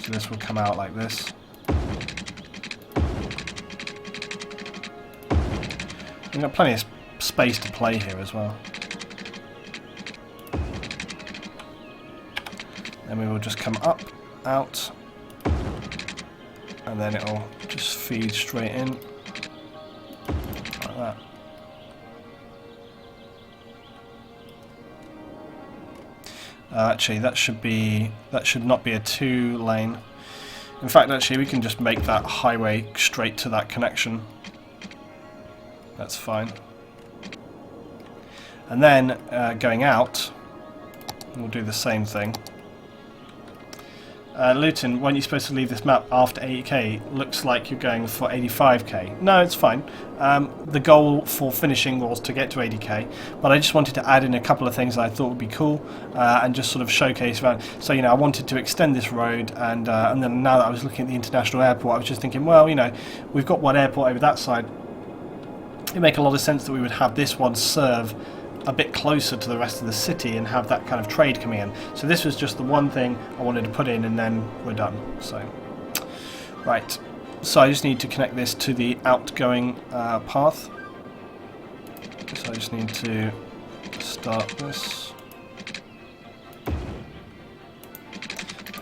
So this will come out like this. We've got plenty of space to play here as well. Then we will just come up, out, and then it'll just feed straight in like that. Actually, that should not be a 2-lane. In fact, actually, we can just make that highway straight to that connection. That's fine. And then going out, we'll do the same thing. Luton, when you're supposed to leave this map after 80k, looks like you're going for 85k. No, it's fine. The goal for finishing was to get to 80k, but I just wanted to add in a couple of things that I thought would be cool and just sort of showcase around. So, you know, I wanted to extend this road, and then now that I was looking at the international airport, I was just thinking, well, you know, we've got one airport over that side. It'd make a lot of sense that we would have this one serve a bit closer to the rest of the city and have that kind of trade coming in. So this was just the one thing I wanted to put in, and then we're done. So, right. So I just need to connect this to the outgoing path. So I just need to start this.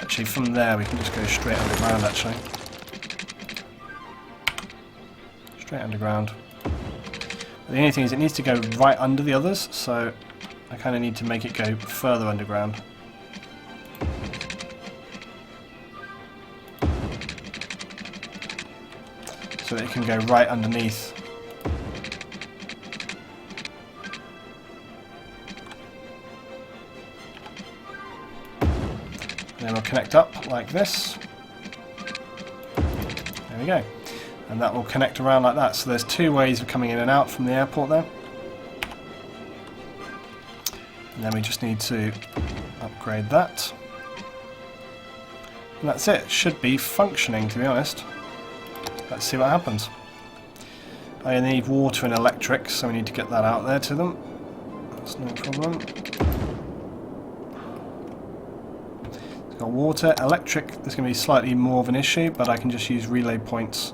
Actually, from there we can just go straight underground, actually. Straight underground. The only thing is it needs to go right under the others, so I kind of need to make it go further underground. So that it can go right underneath. And then we'll connect up like this. There we go. And that will connect around like that. So there's 2 ways of coming in and out from the airport there. And then we just need to upgrade that. And that's it. It should be functioning, to be honest. Let's see what happens. I need water and electric, so we need to get that out there to them. That's no problem. It's got water, electric. There's going to be slightly more of an issue, but I can just use relay points.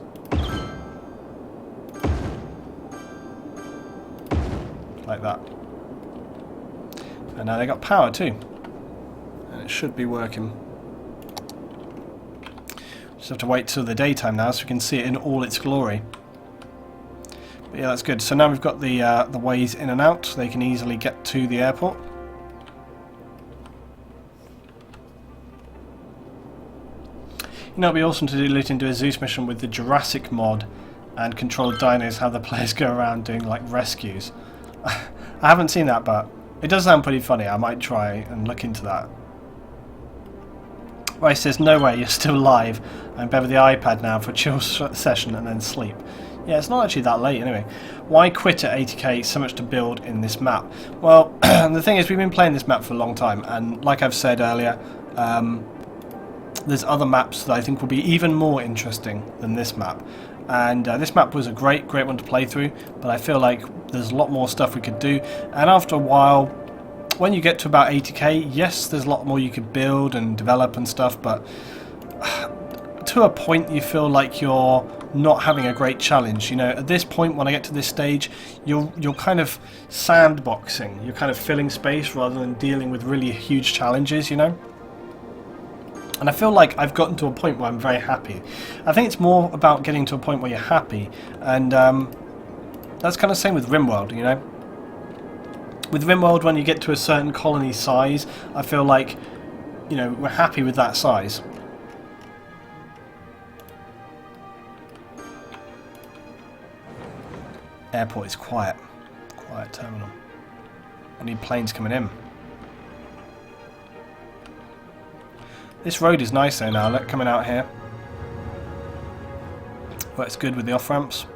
Like that. And now they got power too. And it should be working. Just have to wait till the daytime now so we can see it in all its glory. But yeah, that's good. So now we've got the ways in and out, so they can easily get to the airport. You know, it'd be awesome to do a Zeus mission with the Jurassic mod and control dinos, how the players go around doing like rescues. I haven't seen that, but it does sound pretty funny. I might try and look into that. Ray says, no way, you're still live. I'm better with the iPad now for a chill session and then sleep. Yeah, it's not actually that late anyway. Why quit at 80k? So much to build in this map. Well, the thing is, we've been playing this map for a long time, and like I've said earlier, there's other maps that I think will be even more interesting than this map. And this map was a great one to play through, but I feel like there's a lot more stuff we could do. And after a while, when you get to about 80k, yes, there's a lot more you could build and develop and stuff, but to a point you feel like you're not having a great challenge. You know, at this point, when I get to this stage, you're kind of sandboxing. You're kind of filling space rather than dealing with really huge challenges, you know? And I feel like I've gotten to a point where I'm very happy. I think it's more about getting to a point where you're happy, and that's kind of the same with RimWorld, you know? With RimWorld, when you get to a certain colony size, I feel like, you know, we're happy with that size. Airport is quiet. Quiet terminal. I need planes coming in. This road is nice though now, look, coming out here. Works good with the off-ramps.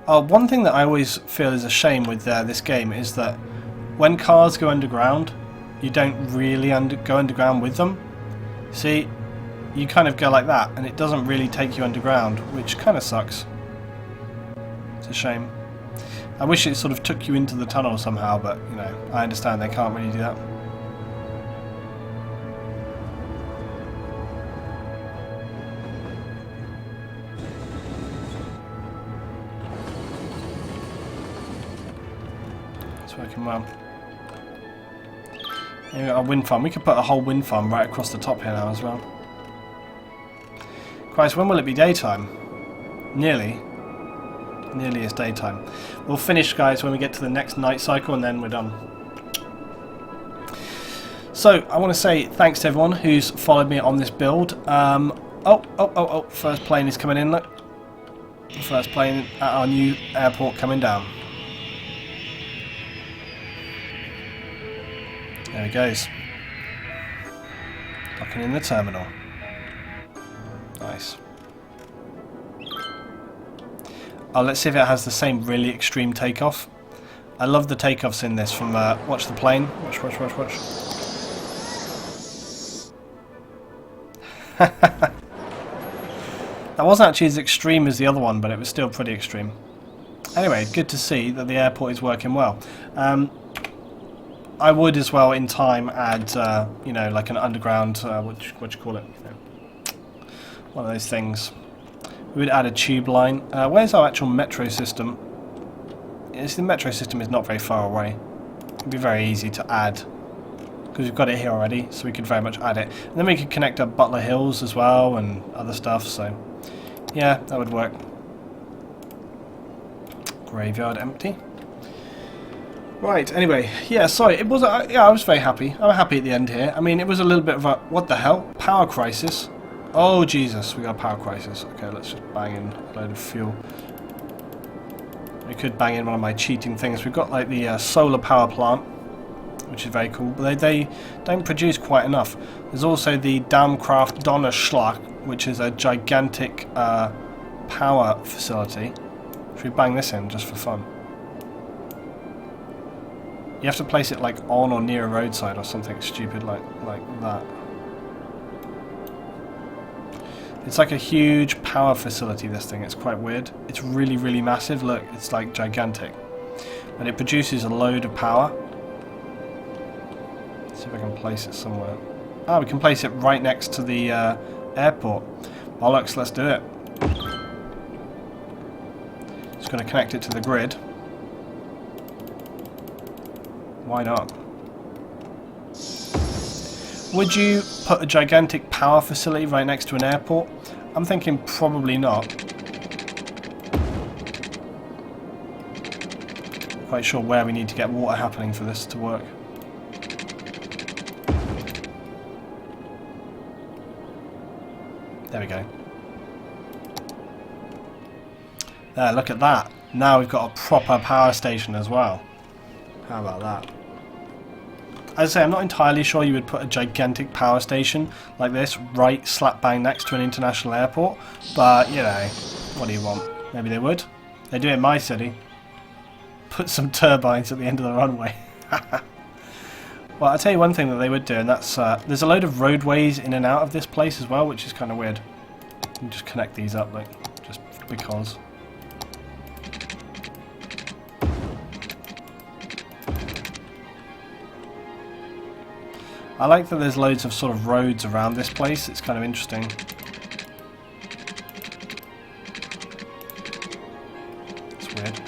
One thing that I always feel is a shame with this game is that when cars go underground, you don't really go underground with them. See, you kind of go like that, and it doesn't really take you underground, which kind of sucks. It's a shame. I wish it sort of took you into the tunnel somehow, but, you know, I understand they can't really do that. It's working well. Here we got our wind farm. We could put a whole wind farm right across the top here now as well. Christ, when will it be daytime? Nearly. Nearly is daytime. We'll finish, guys, when we get to the next night cycle, and then we're done. So, I want to say thanks to everyone who's followed me on this build. Oh, first plane is coming in, look. First plane at our new airport coming down. There he goes. Docking in the terminal. Nice. Oh, let's see if it has the same really extreme takeoff. I love the takeoffs in this from, watch the plane. Watch. That wasn't actually as extreme as the other one, but it was still pretty extreme. Anyway, good to see that the airport is working well. I would as well in time add, you know, like an underground, what you call it? You know, one of those things. We would add a tube line. Where's our actual metro system? The metro system is not very far away. It'd be very easy to add because we've got it here already, so we could very much add it. And then we could connect up Butler Hills as well and other stuff. So yeah, that would work. Graveyard empty. Right. Anyway, yeah. Sorry, it was. Yeah, I was very happy. I'm happy at the end here. I mean, it was a little bit of a what the hell power crisis. Oh Jesus, we got a power crisis. Okay, let's just bang in a load of fuel. We could bang in one of my cheating things. We've got like the solar power plant, which is very cool, but they don't produce quite enough. There's also the Darmkraft Donnerschlag, which is a gigantic power facility. Should we bang this in just for fun? You have to place it like on or near a roadside or something stupid like that. It's like a huge power facility, this thing. It's quite weird. It's really, really massive. Look, it's like gigantic. And it produces a load of power. Let's see if I can place it somewhere. Ah, we can place it right next to the airport. Bollocks, let's do it. Just going to connect it to the grid. Why not? Would you put a gigantic power facility right next to an airport? I'm thinking probably not. Not quite sure where we need to get water happening for this to work. There we go. There, look at that. Now we've got a proper power station as well. How about that? As I say, I'm not entirely sure you would put a gigantic power station like this right slap bang next to an international airport, but, you know, what do you want? Maybe they would. They do it in my city. Put some turbines at the end of the runway. Well, I'll tell you one thing that they would do, and that's, there's a load of roadways in and out of this place as well, which is kind of weird. You can just connect these up, like, just because. I like that there's loads of sort of roads around this place. It's kind of interesting. It's weird.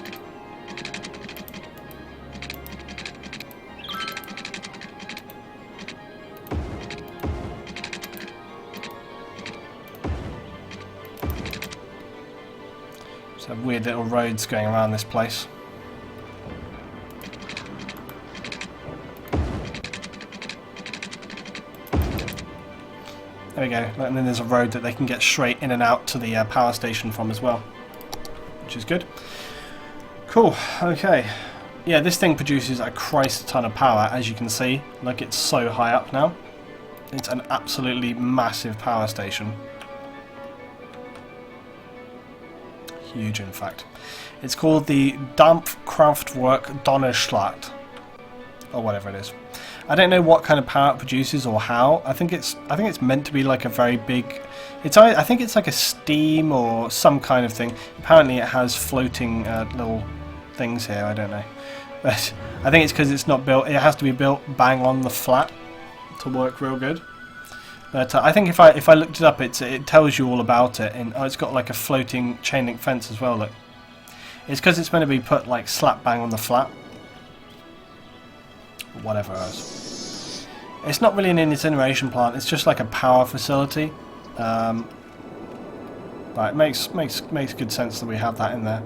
Just have weird little roads going around this place. There we go, and then there's a road that they can get straight in and out to the power station from as well, which is good. Cool, okay. Yeah, this thing produces a Christ ton of power, as you can see. Like, it's so high up now. It's an absolutely massive power station. Huge, in fact. It's called the Dampfkraftwerk Donnerschlag, or whatever it is. I don't know what kind of power it produces or how. I think it's meant to be like a very big. I think it's like a steam or some kind of thing. Apparently, it has floating little things here. I don't know, but I think it's because it's not built. It has to be built bang on the flat to work real good. But I think if I looked it up, it tells you all about it. And it's got like a floating chain link fence as well. Look, it's because it's meant to be put like slap bang on the flat. Whatever else. It's not really an incineration plant. It's just like a power facility. But it makes good sense that we have that in there.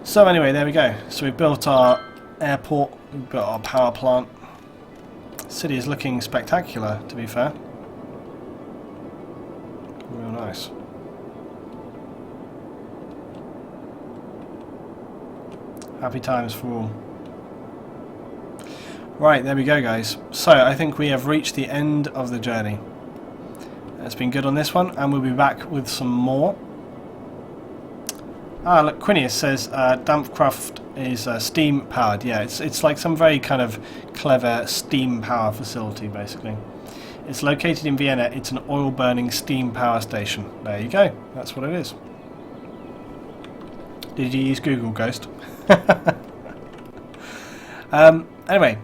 So anyway, there we go. So we've built our airport. We've built our power plant. The city is looking spectacular, to be fair. Real nice. Happy times for all. Right, there we go, guys. So I think we have reached the end of the journey. It's been good on this one, and we'll be back with some more. Ah, look, Quinius says Dampcraft is steam powered. Yeah, it's like some very kind of clever steam power facility, basically. It's located in Vienna. It's an oil burning steam power station. There you go. That's what it is. Did you use Google, Ghost? Anyway.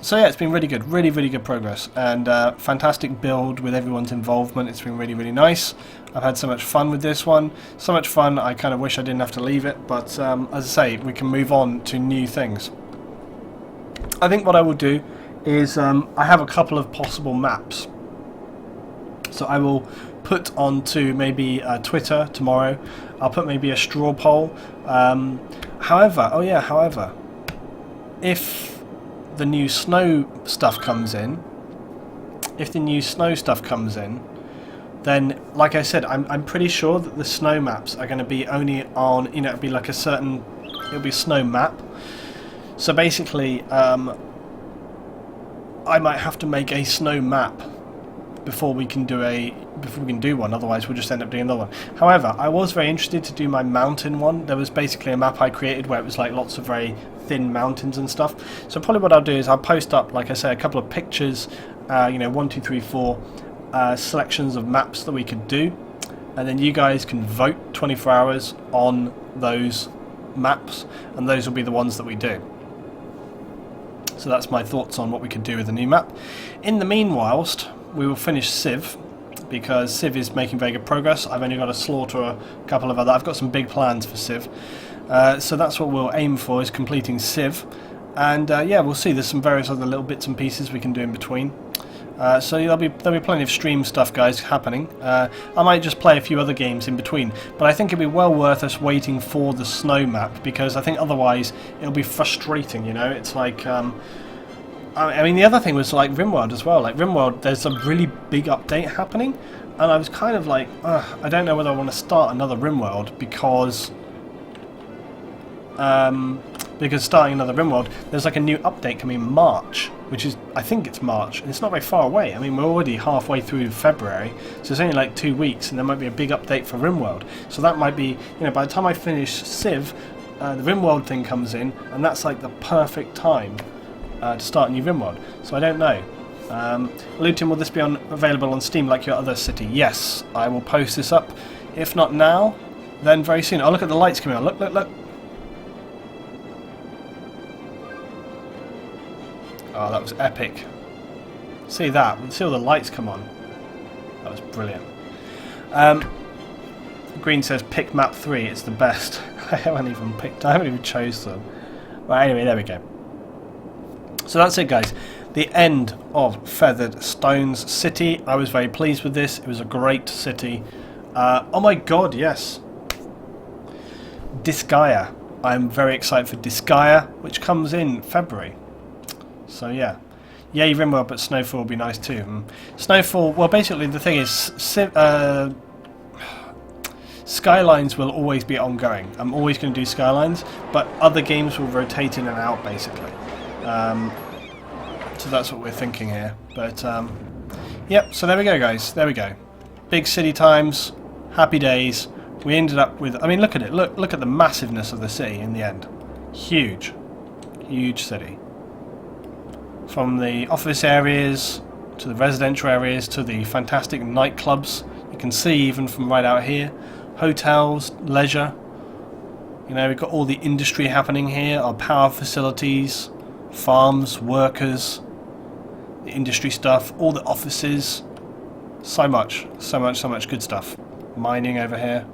So yeah, it's been really good, really good progress, and fantastic build with everyone's involvement. It's been really nice. I've had so much fun with this one, so much fun I kind of wish I didn't have to leave it, but as I say, we can move on to new things. I think what I will do is I have a couple of possible maps, so I will put onto maybe Twitter tomorrow. I'll put maybe a straw poll. However, if the new snow stuff comes in, then, like I said, I'm pretty sure that the snow maps are going to be only on, it'll be like it'll be a snow map. So basically, I might have to make a snow map before we can do one. Otherwise, we'll just end up doing another one. However, I was very interested to do my mountain one. There was basically a map I created where it was like lots of very thin mountains and stuff. So probably what I'll do is I'll post up, like I say, a couple of pictures. 1, 2, 3, 4 selections of maps that we could do, and then you guys can vote 24 hours on those maps, and those will be the ones that we do. So that's my thoughts on what we could do with the new map. In the meanwhile, we will finish Civ, because Civ is making very good progress. I've only got to slaughter a couple of other. I've got some big plans for Civ, so that's what we'll aim for, is completing Civ. And yeah, we'll see. There's some various other little bits and pieces we can do in between. So there'll be plenty of stream stuff, guys, happening. I might just play a few other games in between, but I think it'd be well worth us waiting for the snow map, because I think otherwise it'll be frustrating. It's like. I mean, the other thing was like RimWorld as well. Like RimWorld, there's a really big update happening, and I was kind of like, I don't know whether I want to start another RimWorld, because starting another RimWorld, there's like a new update coming in March, which is, I think it's March, and it's not very far away. I mean, we're already halfway through February, so it's only like 2 weeks, and there might be a big update for RimWorld. So that might be, by the time I finish Civ, the RimWorld thing comes in, and that's like the perfect time to start a new RimWorld. So I don't know. Luton, will this be available on Steam like your other city? Yes, I will post this up. If not now, then very soon. Oh, look at the lights coming on. Look, look, look. Oh, that was epic. See that? See all the lights come on. That was brilliant. Green says pick map 3. It's the best. I haven't even chose them. Right, anyway, there we go. So that's it, guys. The end of Feathered Stones City. I was very pleased with this. It was a great city. Oh my god, yes. Disgaea. I'm very excited for Disgaea, which comes in February. So yeah. Yay, RimWorld, but Snowfall will be nice too. Snowfall, well, basically the thing is, Skylines will always be ongoing. I'm always going to do Skylines, but other games will rotate in and out, basically. So that's what we're thinking here. But yep, so there we go, guys. There we go. Big city times, happy days. We ended up with, I mean, look at it. Look at the massiveness of the city in the end. Huge. Huge city. from the office areas to the residential areas to the fantastic nightclubs. You can see even from right out here, hotels, leisure. You know, we've got all the industry happening here, our power facilities, farms, workers, the industry stuff, all the offices. So much good stuff. Mining over here.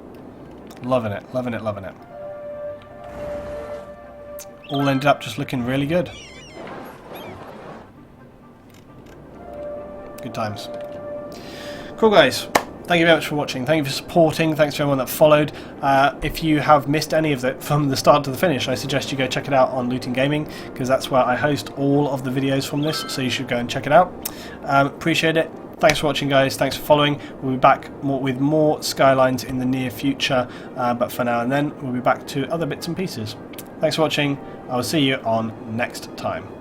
Loving it, loving it, loving it. All ended up just looking really good. Good times. Cool, guys. Thank you very much for watching. Thank you for supporting. Thanks to everyone that followed. If you have missed any of it from the start to the finish, I suggest you go check it out on Looting Gaming, because that's where I host all of the videos from this, so you should go and check it out. Appreciate it. Thanks for watching, guys. Thanks for following. We'll be back with more Skylines in the near future, but for now and then, we'll be back to other bits and pieces. Thanks for watching. I will see you on next time.